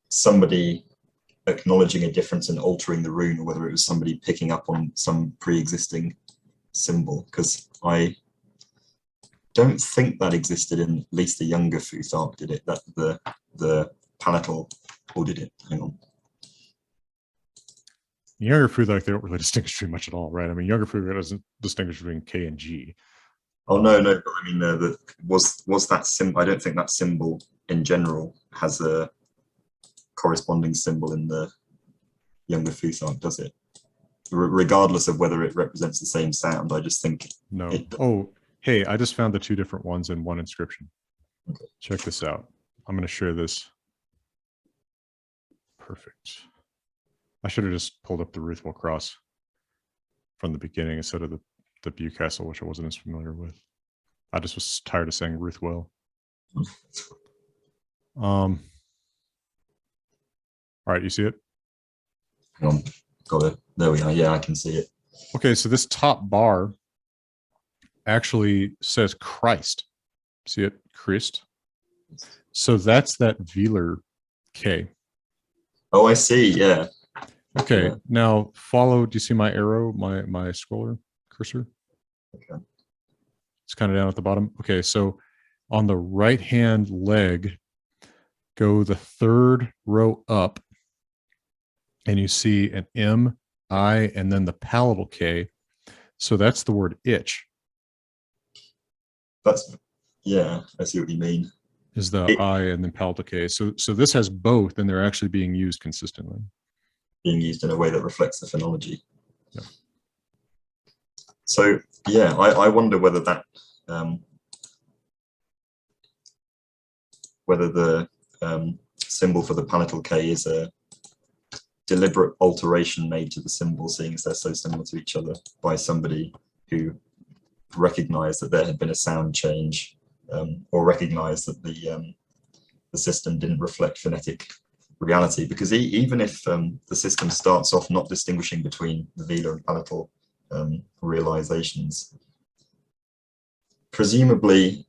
somebody acknowledging a difference and altering the rune, or whether it was somebody picking up on some pre-existing symbol, because I don't think that existed in at least the younger Futhark, did it? That the palatal, or did it? Hang on. Younger Futhark, they don't really distinguish between much at all, right? I mean, younger Futhark doesn't distinguish between K and G. Oh no, but I mean, was that symbol? I don't think that symbol in general has a corresponding symbol in the younger Futhark, does it? Regardless of whether it represents the same sound, I just think no. Oh, hey, I just found the two different ones in one inscription. Okay. Check this out. I'm going to share this. Perfect. I should have just pulled up the Ruthwell cross from the beginning instead of the Bewcastle, which I wasn't as familiar with. I just was tired of saying Ruthwell. All right, you see it? Hang on. Got it. There we are. Yeah, I can see it. Okay, so this top bar actually says Christ. See it? Christ. So that's that velar K. Oh, I see. Yeah. Okay, yeah. Now follow. Do you see my arrow, my scroller cursor? Okay. It's kind of down at the bottom. Okay, so on the right-hand leg, go the third row up, and you see an M, I, and then the palatal K. So that's the word itch. That's, yeah, I see what you mean. Is the I and then palatal K. So this has both, and they're actually being used consistently. Being used in a way that reflects the phonology. Yep. So yeah, I wonder whether that whether the symbol for the palatal K is a deliberate alteration made to the symbol, seeing as they're so similar to each other, by somebody who recognized that there had been a sound change, or recognized that the system didn't reflect phonetic reality. Because even if the system starts off not distinguishing between the velar and palatal realizations, presumably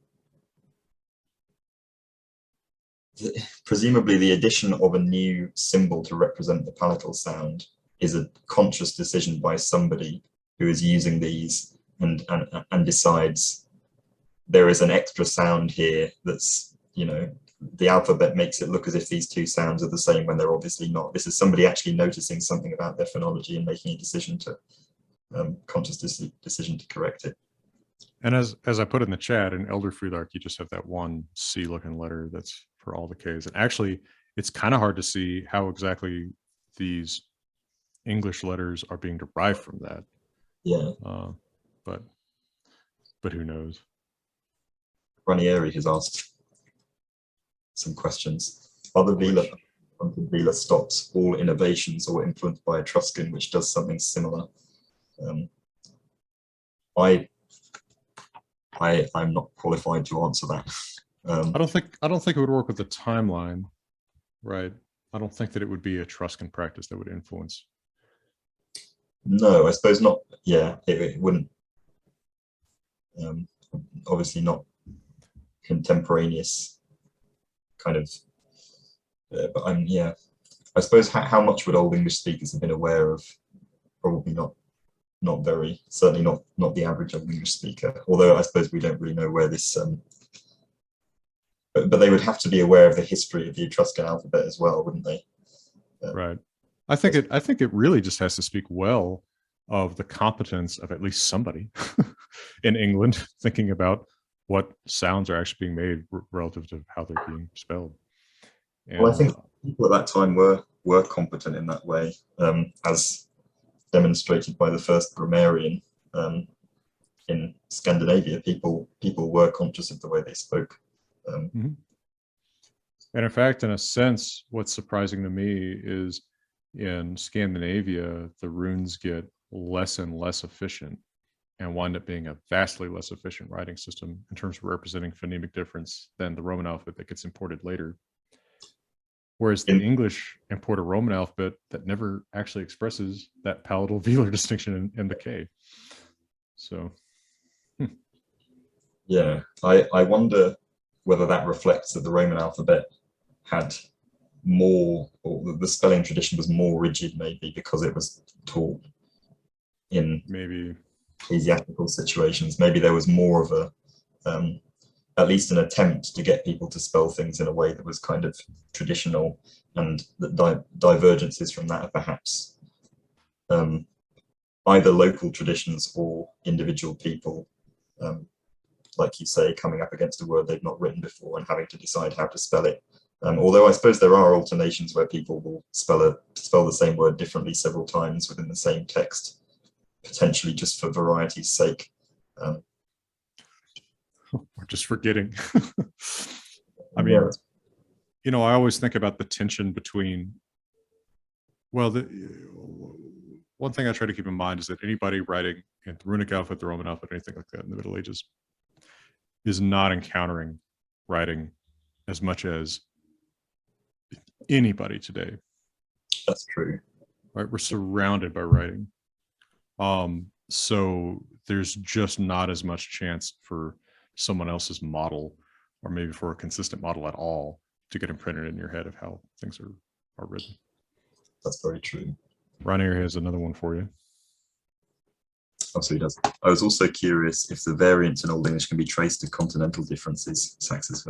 the addition of a new symbol to represent the palatal sound is a conscious decision by somebody who is using these and decides there is an extra sound here that's, you know, the alphabet makes it look as if these two sounds are the same when they're obviously not. This is somebody actually noticing something about their phonology and making a decision to conscious decision to correct it. And as I put in the chat, in Elderfriedlark, you just have that one C-looking letter that's for all the Ks. And actually, it's kind of hard to see how exactly these English letters are being derived from that. Yeah. But who knows? Ranieri has asked some questions. Are the velar stops all innovations or influenced by Etruscan, which does something similar? I'm not qualified to answer that. I don't think it would work with the timeline, right? I don't think that it would be Etruscan practice that would influence. No, I suppose not. Yeah, it wouldn't. Obviously not contemporaneous kind of. But yeah. I suppose how much would Old English speakers have been aware of? Probably not very. Certainly not the average Old English speaker. Although I suppose we don't really know where this. But they would have to be aware of the history of the Etruscan alphabet as well, wouldn't they? Right. I think it really just has to speak well of the competence of at least somebody in England thinking about what sounds are actually being made relative to how they're being spelled. And, well, I think people at that time were competent in that way, as demonstrated by the first grammarian in Scandinavia. People were conscious of the way they spoke. And in fact, in a sense, what's surprising to me is in Scandinavia, the runes get less and less efficient and wind up being a vastly less efficient writing system in terms of representing phonemic difference than the Roman alphabet that gets imported later. Whereas the English import a Roman alphabet that never actually expresses that palatal velar distinction in the K. So, yeah, I wonder whether that reflects that the Roman alphabet had more, or the spelling tradition was more rigid, maybe because it was taught in maybe ecclesiastical situations. Maybe there was more of a at least an attempt to get people to spell things in a way that was kind of traditional, and the divergences from that are perhaps either local traditions or individual people, like you say, coming up against a word they've not written before and having to decide how to spell it. Although I suppose there are alternations where people will spell the same word differently several times within the same text, potentially just for variety's sake. Or just forgetting. I mean, yeah. You know, I always think about the tension between, well, one thing I try to keep in mind is that anybody writing in the runic alphabet, the Roman alphabet, anything like that in the Middle Ages is not encountering writing as much as anybody today. That's true. Right? We're surrounded by writing. So there's just not as much chance for someone else's model, or maybe for a consistent model at all, to get imprinted in your head of how things are written. That's very true. Ron here has another one for you. Oh, so he does. I was also curious if the variants in Old English can be traced to continental differences, Saxish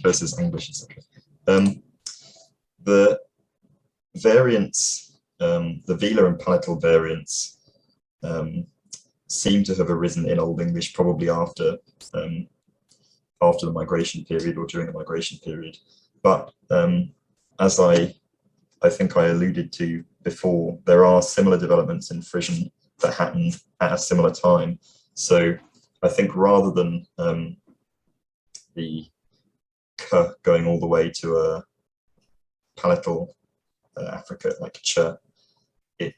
versus English, etc. The variants, the velar and palatal variants, seem to have arisen in Old English probably after the migration period or during the migration period. But as I think I alluded to before, there are similar developments in Frisian that happen at a similar time. So I think rather than the k going all the way to a palatal affricate like ch, it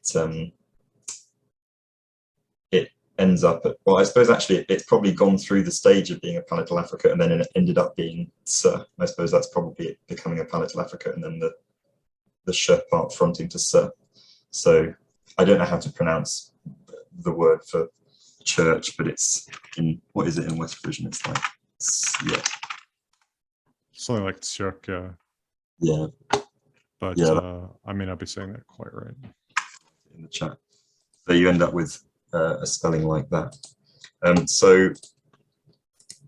ends up at, well, I suppose actually it's probably gone through the stage of being a palatal affricate and then it ended up being s. I suppose that's probably it becoming a palatal affricate and then the sh part fronting to s. So I don't know how to pronounce the word for church, but it's in, what is it in West Frisian? It's like, yeah. Something like tsuk, Yeah. but yeah, I may not be saying that quite right. In the chat. So you end up with a spelling like that. So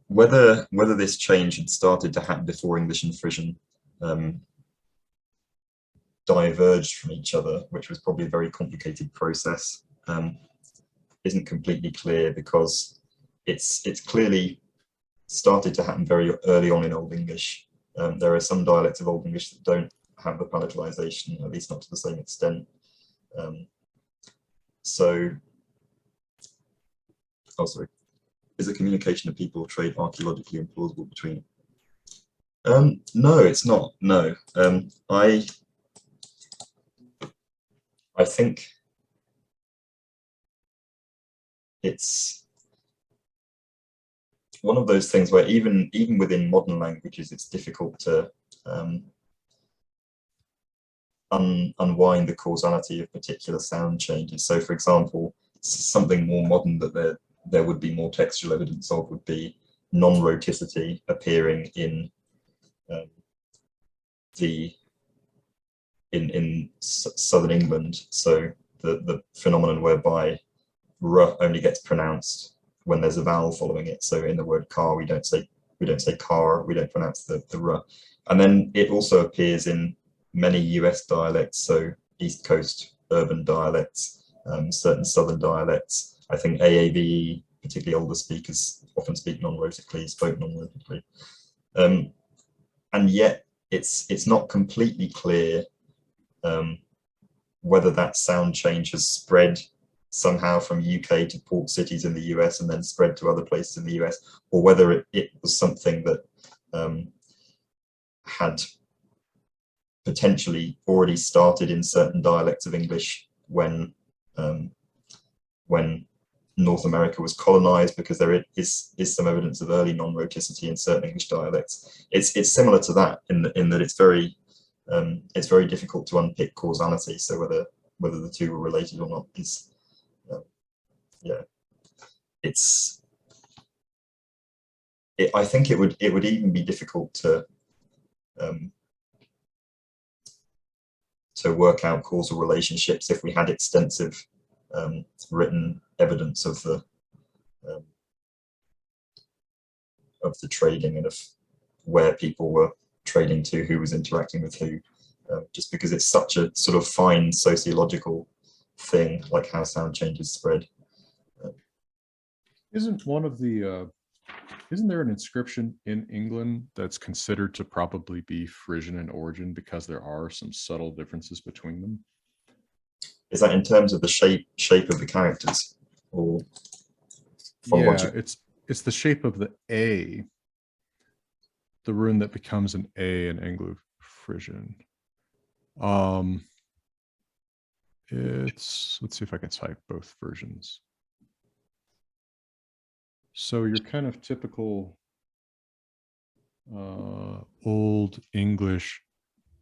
whether this change had started to happen before English and Frisian diverged from each other, which was probably a very complicated process, isn't completely clear, because it's clearly started to happen very early on in Old English. There are some dialects of Old English that don't have the palatalization, at least not to the same extent. Oh, sorry. Is the communication of people trade archaeologically implausible between? No, it's not. No, I think it's one of those things where even within modern languages, it's difficult to unwind the causality of particular sound changes. So, for example, something more modern that there would be more textual evidence of would be non-roticity appearing in southern England. So the phenomenon whereby r only gets pronounced when there's a vowel following it. So in the word car, we don't say car, we don't pronounce the r. And then it also appears in many US dialects, so East Coast urban dialects, certain southern dialects. I think AAVE, particularly older speakers, often speak non-rhotically, spoke non-rhotically. And yet it's not completely clear whether that sound change has spread somehow from UK to port cities in the US and then spread to other places in the US, or whether it was something that had potentially already started in certain dialects of English when North America was colonized, because there is some evidence of early non-rhoticity in certain English dialects. It's similar to that in that it's very difficult to unpick causality. So whether the two were related or not is yeah. I think it would even be difficult to work out causal relationships if we had extensive written evidence of the trading and of where people were trading to, who was interacting with who, just because it's such a sort of fine sociological thing, like how sound changes spread. Isn't there an inscription in England that's considered to probably be Frisian in origin because there are some subtle differences between them? Is that in terms of the shape of the characters, or phonological? Yeah, it's the shape of the A, the rune that becomes an A in Anglo-Frisian. Let's see if I can type both versions. So your kind of typical Old English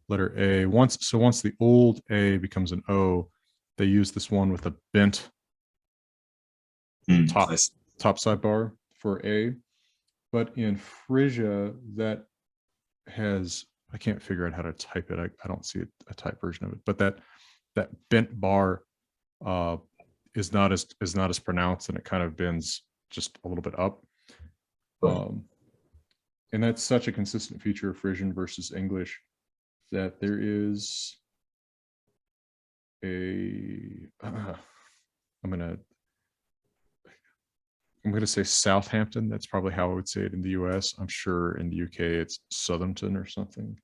letter A. Once the old A becomes an O, they use this one with a bent top sidebar for A. But in Frisia, that has, I can't figure out how to type it. I don't see a type version of it, but that bent bar is not as pronounced, and it kind of bends just a little bit up. Right. And that's such a consistent feature of Frisian versus English that there is a I'm gonna say Southampton. That's probably how I would say it in the US. I'm sure in the UK it's Southampton or something.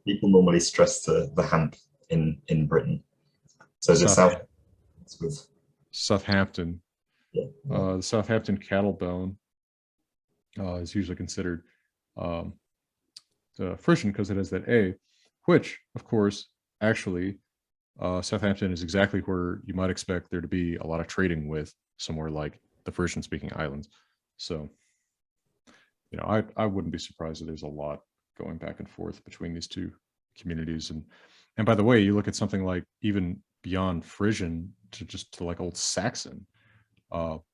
People normally stress the hamp in Britain. So the South with Southampton. yeah. The Southampton cattle bone is usually considered Frisian because it has that A, which, of course, actually, Southampton is exactly where you might expect there to be a lot of trading with somewhere like the Frisian-speaking islands. So, I wouldn't be surprised that there's a lot going back and forth between these two communities. And by the way, you look at something like even beyond Frisian to like Old Saxon.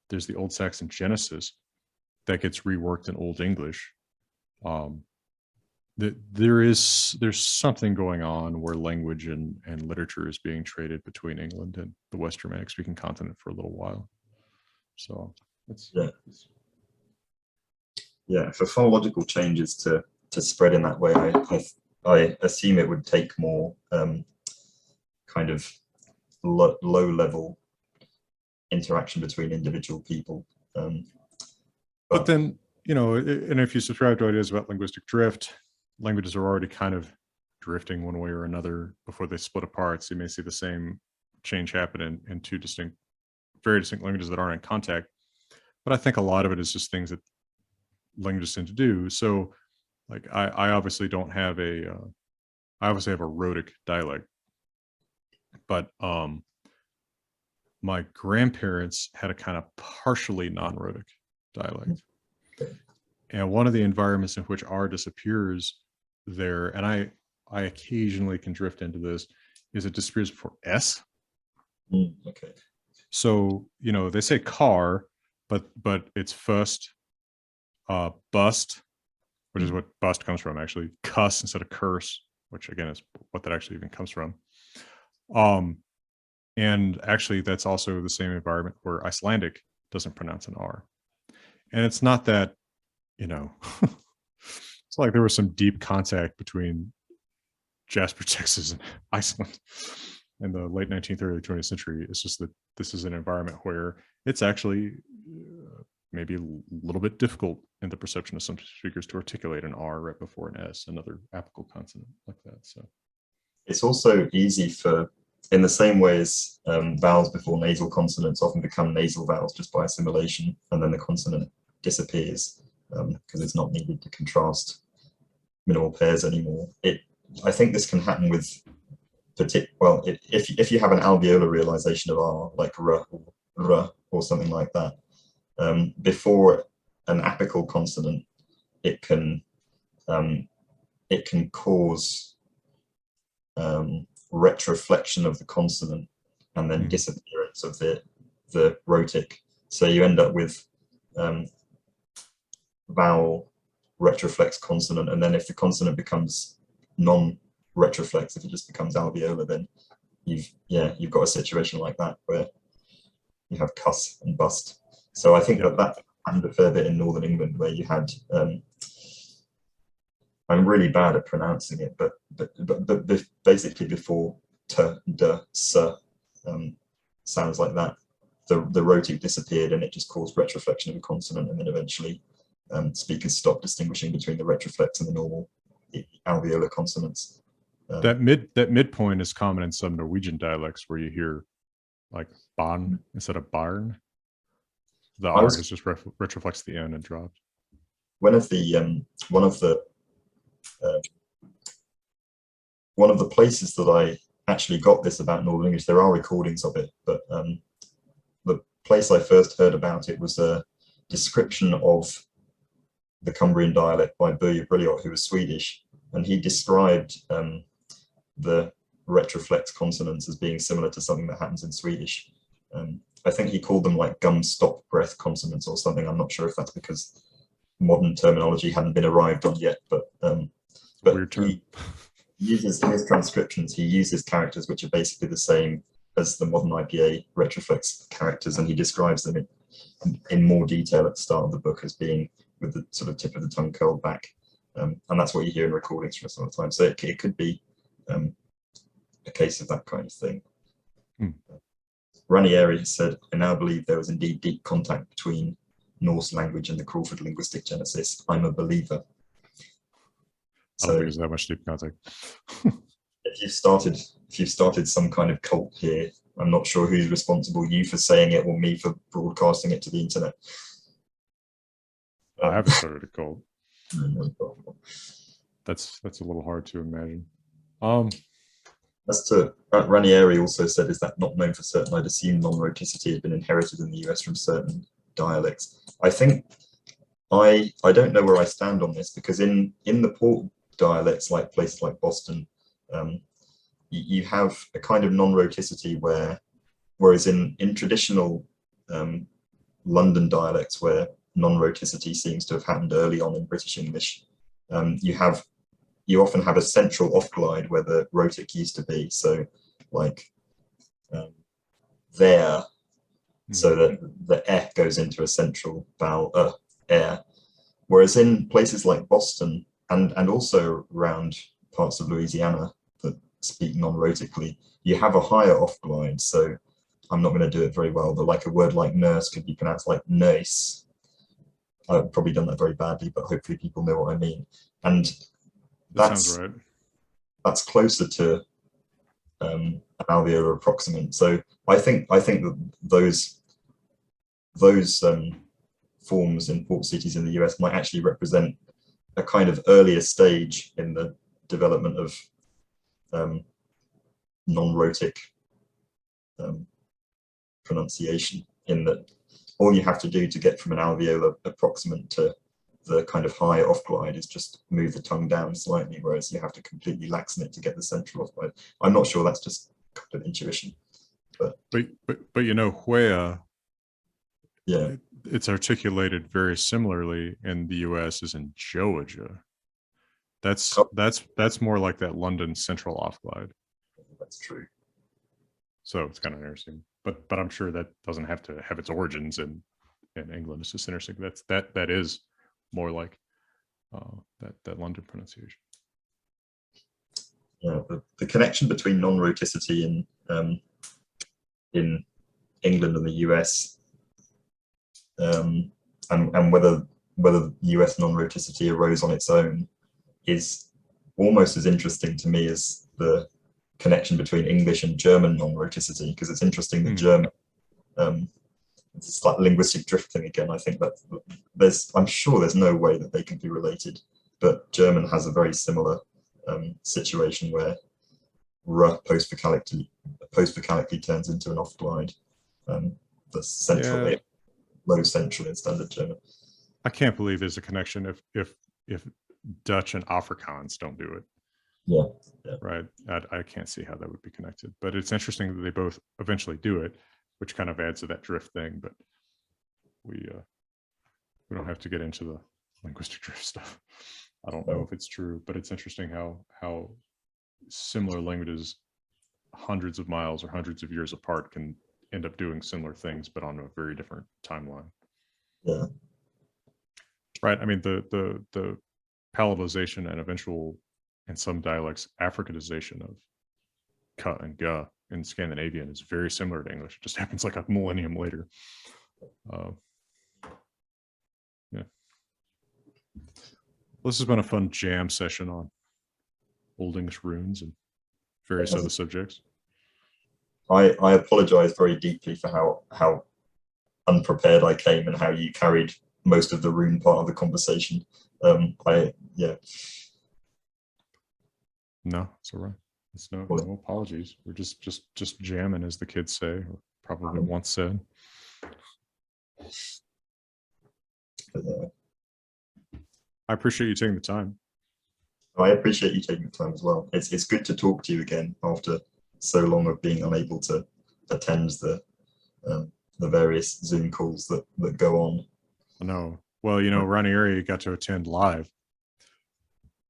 There's the Old Saxon Genesis that gets reworked in Old English. There's something going on where language and literature is being traded between England and the West Germanic speaking continent for a little while. So for phonological changes to spread in that way, I assume it would take more kind of low level interaction between individual people. But then, and if you subscribe to ideas about linguistic drift, languages are already kind of drifting one way or another before they split apart. So you may see the same change happen in two very distinct languages that aren't in contact. But I think a lot of it is just things that languages tend to do. So like I obviously don't have I obviously have a rhotic dialect, but my grandparents had a kind of partially non-rhotic dialect. And one of the environments in which R disappears there, and I occasionally can drift into this, is it disappears before S. Okay. So, they say car, but it's first bust, which is what bust comes from, actually. Cuss instead of curse, which again is what that actually even comes from. And actually that's also the same environment where Icelandic doesn't pronounce an R. And it's not that, it's like there was some deep contact between Jasper, Texas and Iceland in the late 19th, early 20th century. It's just that this is an environment where it's actually maybe a little bit difficult in the perception of some speakers to articulate an R right before an S, another apical consonant like that. So it's also easy in the same way as vowels before nasal consonants often become nasal vowels just by assimilation, and then the consonant disappears because it's not needed to contrast minimal pairs anymore. I think this can happen with if you have an alveolar realization of R, like r or something like that, before an apical consonant, it can cause retroflexion of the consonant and then disappearance of the rhotic. So you end up with vowel retroflex consonant, and then if the consonant becomes non-retroflex, if it just becomes alveolar, then you've got a situation like that where you have cuss and bust. So I think that happened a fair bit in Northern England, where you had I'm really bad at pronouncing it, but basically before t, d, s sounds like that, the rhotic disappeared and it just caused retroflexion of a consonant, and then eventually speakers stopped distinguishing between the retroflex and the normal alveolar consonants. That midpoint is common in some Norwegian dialects where you hear like ban instead of barn. The R is just retroflex the N and dropped. One of the places that I actually got this about Northern English, there are recordings of it, but the place I first heard about it was a description of the Cumbrian dialect by Börje Brilliot, who was Swedish, and he described the retroflex consonants as being similar to something that happens in Swedish. I think he called them like gum stop breath consonants or something. I'm not sure if that's because modern terminology hadn't been arrived on yet, but weird term. uses in his transcriptions, he uses characters which are basically the same as the modern IPA retroflex characters, and he describes them in more detail at the start of the book as being with the sort of tip of the tongue curled back. And that's what you hear in recordings from us all the time. So it could be a case of that kind of thing. Ranieri said, I now believe there was indeed deep contact between Norse language and the Crawford linguistic genesis. I'm a believer. I don't think there's that much deep contact. if you've started some kind of cult here, I'm not sure who's responsible, you for saying it or me for broadcasting it to the internet. I haven't started a cult. No, That's a little hard to imagine. As to Ranieri also said, is that not known for certain? I'd assume non-roticity had been inherited in the US from certain dialects. I think I don't know where I stand on this, because in the port dialects, like places like Boston, you have a kind of non-roticity whereas in traditional London dialects, where non-roticity seems to have happened early on in British English, you often have a central off-glide where the rhotic used to be. So like there, so that the eh goes into a central vowel, air. Whereas in places like Boston and also around parts of Louisiana that speak non-rhotically, you have a higher off-glide. So I'm not going to do it very well, but like a word like nurse could be pronounced like nurse. I've probably done that very badly, but hopefully people know what I mean. And sounds right. That's closer to an alveolar approximant. So I think that those forms in port cities in the US might actually represent a kind of earlier stage in the development of non-rhotic pronunciation, in that all you have to do to get from an alveolar approximant to the kind of high off-glide is just move the tongue down slightly, whereas you have to completely laxen it to get the central off-glide. I'm not sure, that's just kind of intuition. But you know, where yeah, it's articulated very similarly in the US as in Georgia. That's more like that London central off-glide. That's true. So it's kind of interesting. But I'm sure that doesn't have to have its origins in England. It's just interesting. That is more like that London pronunciation. Yeah, the connection between non-rhoticity in England and the US, and whether US non-rhoticity arose on its own, is almost as interesting to me as the connection between English and German non-rhoticity, because it's interesting that German, it's like linguistic drift thing again. I think that I'm sure there's no way that they can be related, but German has a very similar situation where r post-vocalically turns into an off-glide. The central, low central in standard German. I can't believe there's a connection if Dutch and Afrikaans don't do it. Yeah. Right. I can't see how that would be connected, but it's interesting that they both eventually do it, which kind of adds to that drift thing. But we don't have to get into the linguistic drift stuff. I don't know if it's true, but it's interesting how similar languages hundreds of miles or hundreds of years apart can end up doing similar things, but on a very different timeline. Yeah. Right. I mean, the palatalization and eventual, in some dialects, Africanization of ka and ga in Scandinavian is very similar to English. It just happens like a millennium later. Yeah. Well, this has been a fun jam session on Old English runes and various other subjects. I apologize very deeply for how unprepared I came and how you carried most of the rune part of the conversation. No, it's all right. It's no apologies. We're just jamming, as the kids say, or probably once said. I appreciate you taking the time. I appreciate you taking the time as well. It's good to talk to you again after so long of being unable to attend the various Zoom calls that go on. No, well, you know, Ranieri got to attend live.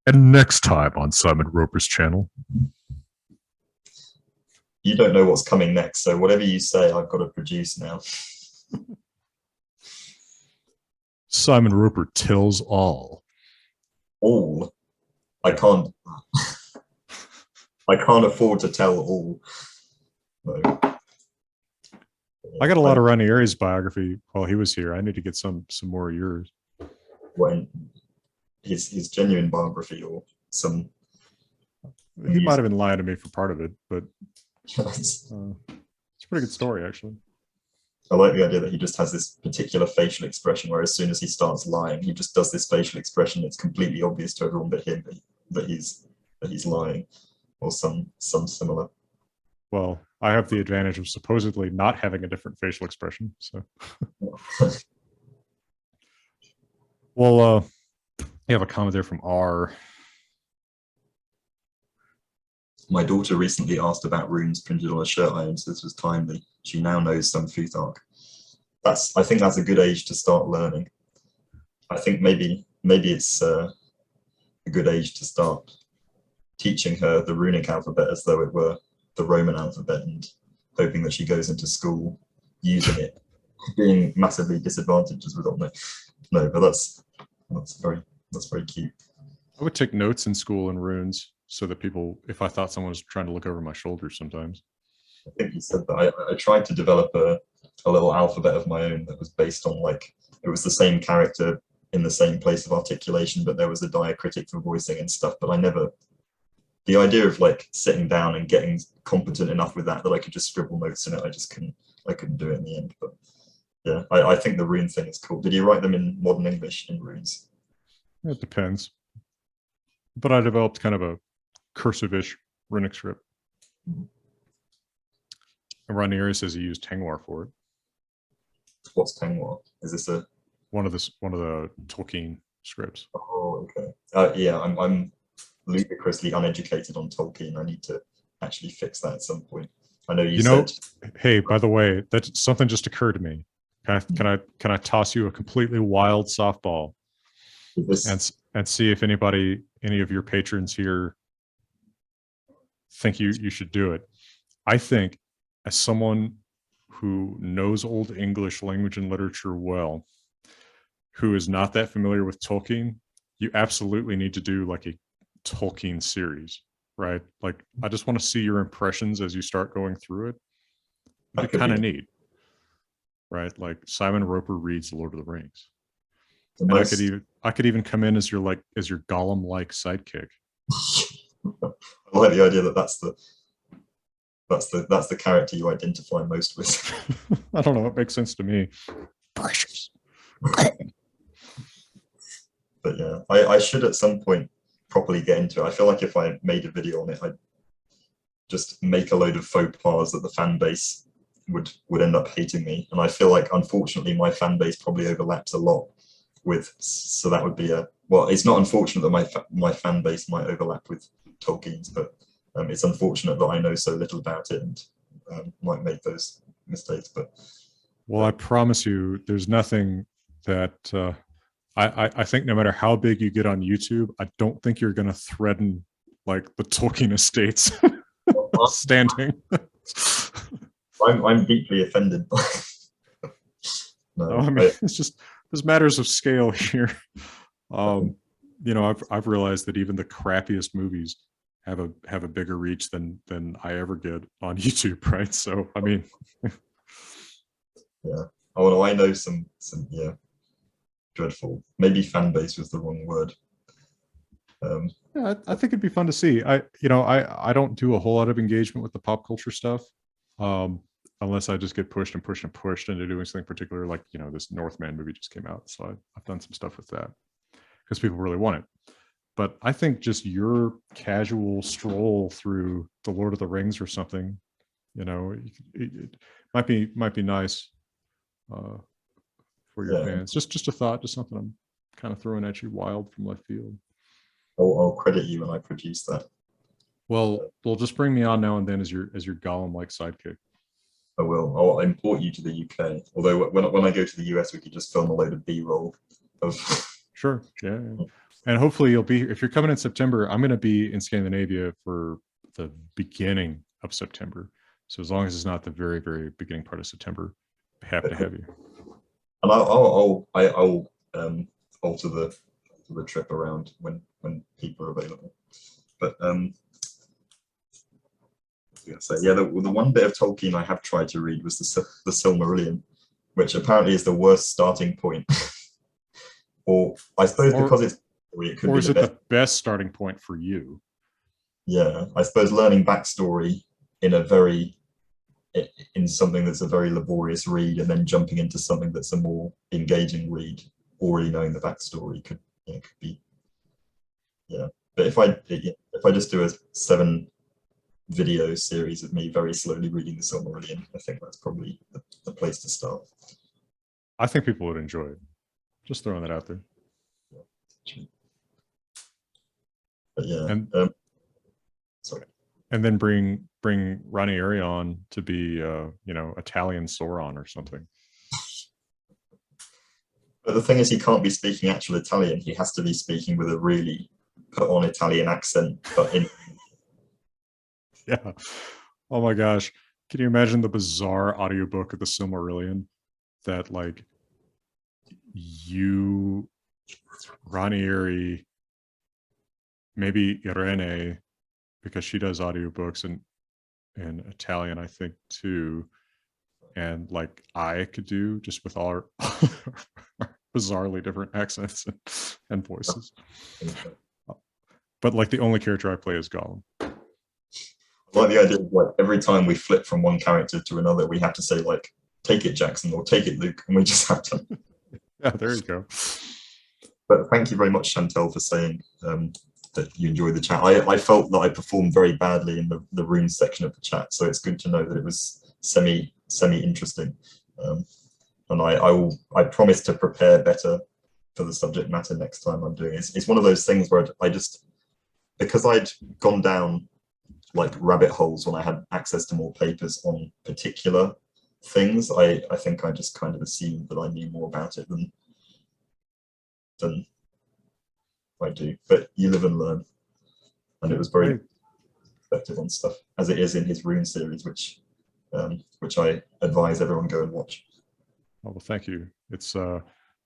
And next time on Simon Roper's channel. You don't know what's coming next, so whatever you say, I've got to produce now. Simon Roper tells all. All. I can't. I can't afford to tell all. No. I got a lot of Ranieri's biography while he was here. I need to get some more of yours. When his genuine biography or some. He might have been lying to me for part of it, but it's a pretty good story, actually. I like the idea that he just has this particular facial expression where as soon as he starts lying, he just does this facial expression that's completely obvious to everyone but him that he's lying, or some similar. Well, I have the advantage of supposedly not having a different facial expression. So, well, you have a comment there from R. My daughter recently asked about runes printed on a shirt iron, so this was timely. She now knows some Futhark. I think that's a good age to start learning. I think maybe it's a good age to start teaching her the runic alphabet as though it were the Roman alphabet, and hoping that she goes into school using it, being massively disadvantaged as a result. No, but that's very cute. I would take notes in school in runes so that people, if I thought someone was trying to look over my shoulder sometimes. I think you said that. I tried to develop a little alphabet of my own that was based on, like, it was the same character in the same place of articulation, but there was a diacritic for voicing and stuff, but the idea of like sitting down and getting competent enough with that I could just scribble notes in it, I couldn't do it in the end. But yeah, I think the rune thing is cool. Did you write them in modern English in runes? It depends. But I developed kind of a cursive-ish runic script. And Ranieri says he used Tengwar for it. What's Tengwar? Is this one of the Tolkien scripts? Oh, okay. Yeah, I'm ludicrously uneducated on Tolkien. I need to actually fix that at some point. I know you said. Hey, by the way, that's something just occurred to me. Can I toss you a completely wild softball and see if any of your patrons here think you should do it? I think, as someone who knows Old English language and literature well, who is not that familiar with Tolkien, you absolutely need to do like a Tolkien series, right? Like, I just want to see your impressions as you start going through it. It'd be kind of neat, right? Like Simon Roper reads Lord of the Rings. And I could even come in as your Gollum-like sidekick. I like the idea that that's the character you identify most with. I don't know. It makes sense to me. Precious. But yeah, I should at some point properly get into it. I feel like if I made a video on it, I'd just make a load of faux pas that the fan base would end up hating me. And I feel like, unfortunately, my fan base probably overlaps a lot with, so that would be well, it's not unfortunate that my fan base might overlap with Tolkien's, but it's unfortunate that I know so little about it and might make those mistakes. But well, I promise you, there's nothing that I think no matter how big you get on YouTube, I don't think you're going to threaten like the Tolkien estates standing. I'm deeply offended. No, I mean, it's just, there's matters of scale here. I've realized that even the crappiest movies have a bigger reach than I ever get on YouTube, right? So I mean, yeah. Oh no, I know some yeah, dreadful. Maybe fan base was the wrong word. Yeah, I think it'd be fun to see. I don't do a whole lot of engagement with the pop culture stuff, unless I just get pushed into doing something particular, like this Northman movie just came out, so I've done some stuff with that because people really want it. But I think just your casual stroll through the Lord of the Rings or something, it might be nice for your fans. Just a thought, just something I'm kind of throwing at you wild from left field. I'll credit you when I produce that. Well, just bring me on now and then as your Gollum-like sidekick. I will. I'll import you to the UK. Although when I go to the US, we could just film a load of B-roll of. Sure. Yeah. And hopefully you'll be, if you're coming in September, I'm going to be in Scandinavia for the beginning of September. So as long as it's not the very, very beginning part of September, happy to have you. And I'll alter the trip around when people are available. But so yeah, the one bit of Tolkien I have tried to read was the Silmarillion, which apparently is the worst starting point. Or I suppose because it could or be the best starting point for you. Yeah, I suppose learning backstory in something that's a very laborious read, and then jumping into something that's a more engaging read, already knowing the backstory could be. Yeah, but if I just do a 7-video series of me very slowly reading the Silmarillion, I think that's probably the place to start. I think people would enjoy it. Just throwing that out there. Yeah, but yeah, and sorry. And then bring Ranieri on to be Italian Sauron or something. But the thing is, he can't be speaking actual Italian. He has to be speaking with a really put on Italian accent, but in. Yeah. Oh my gosh. Can you imagine the bizarre audiobook of the Silmarillion that like you, Ranieri, maybe Irene, because she does audiobooks in Italian, I think too. And like I could do just with all our bizarrely different accents and voices. But like the only character I play is Gollum. I like the idea of like every time we flip from one character to another, we have to say like, take it, Jackson, or take it, Luke, and we just have to. Yeah, there you go. But thank you very much, Chantel, for saying that you enjoyed the chat. I felt that I performed very badly in the runes section of the chat, so it's good to know that it was semi interesting. And I promise to prepare better for the subject matter next time I'm doing it. It's one of those things where because I'd gone down like rabbit holes when I had access to more papers on particular things, I think I just kind of assumed that I knew more about it than I do. But you live and learn, and it was very effective on stuff, as it is in his rune series, which I advise everyone go and watch. Oh, well, thank you. It's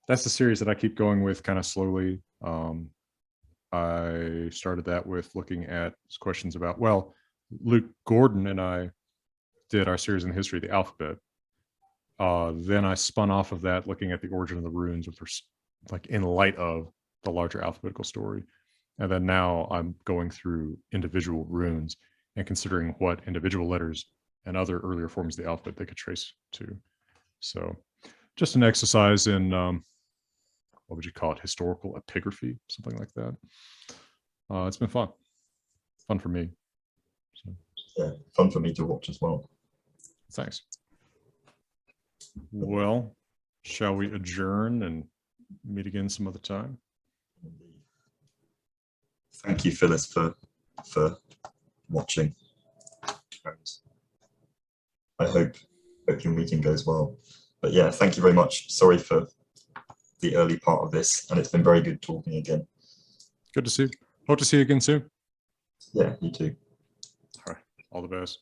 that's the series that I keep going with kind of slowly. I started that with looking at questions about, well, Luke Gordon and I did our series in the history of the alphabet. Then I spun off of that looking at the origin of the runes, which were like in light of the larger alphabetical story. And then now I'm going through individual runes and considering what individual letters and other earlier forms of the alphabet they could trace to. So just an exercise in, what would you call it? Historical epigraphy, something like that. It's been fun for me. So. Yeah, fun for me to watch as well. Thanks. Well, shall we adjourn and meet again some other time? Thank you, Phyllis, for watching. I hope your meeting goes well. But yeah, thank you very much. Sorry for the early part of this, and it's been very good talking again. Good to see you. Hope to see you again soon. Yeah, you too. All right. All the best.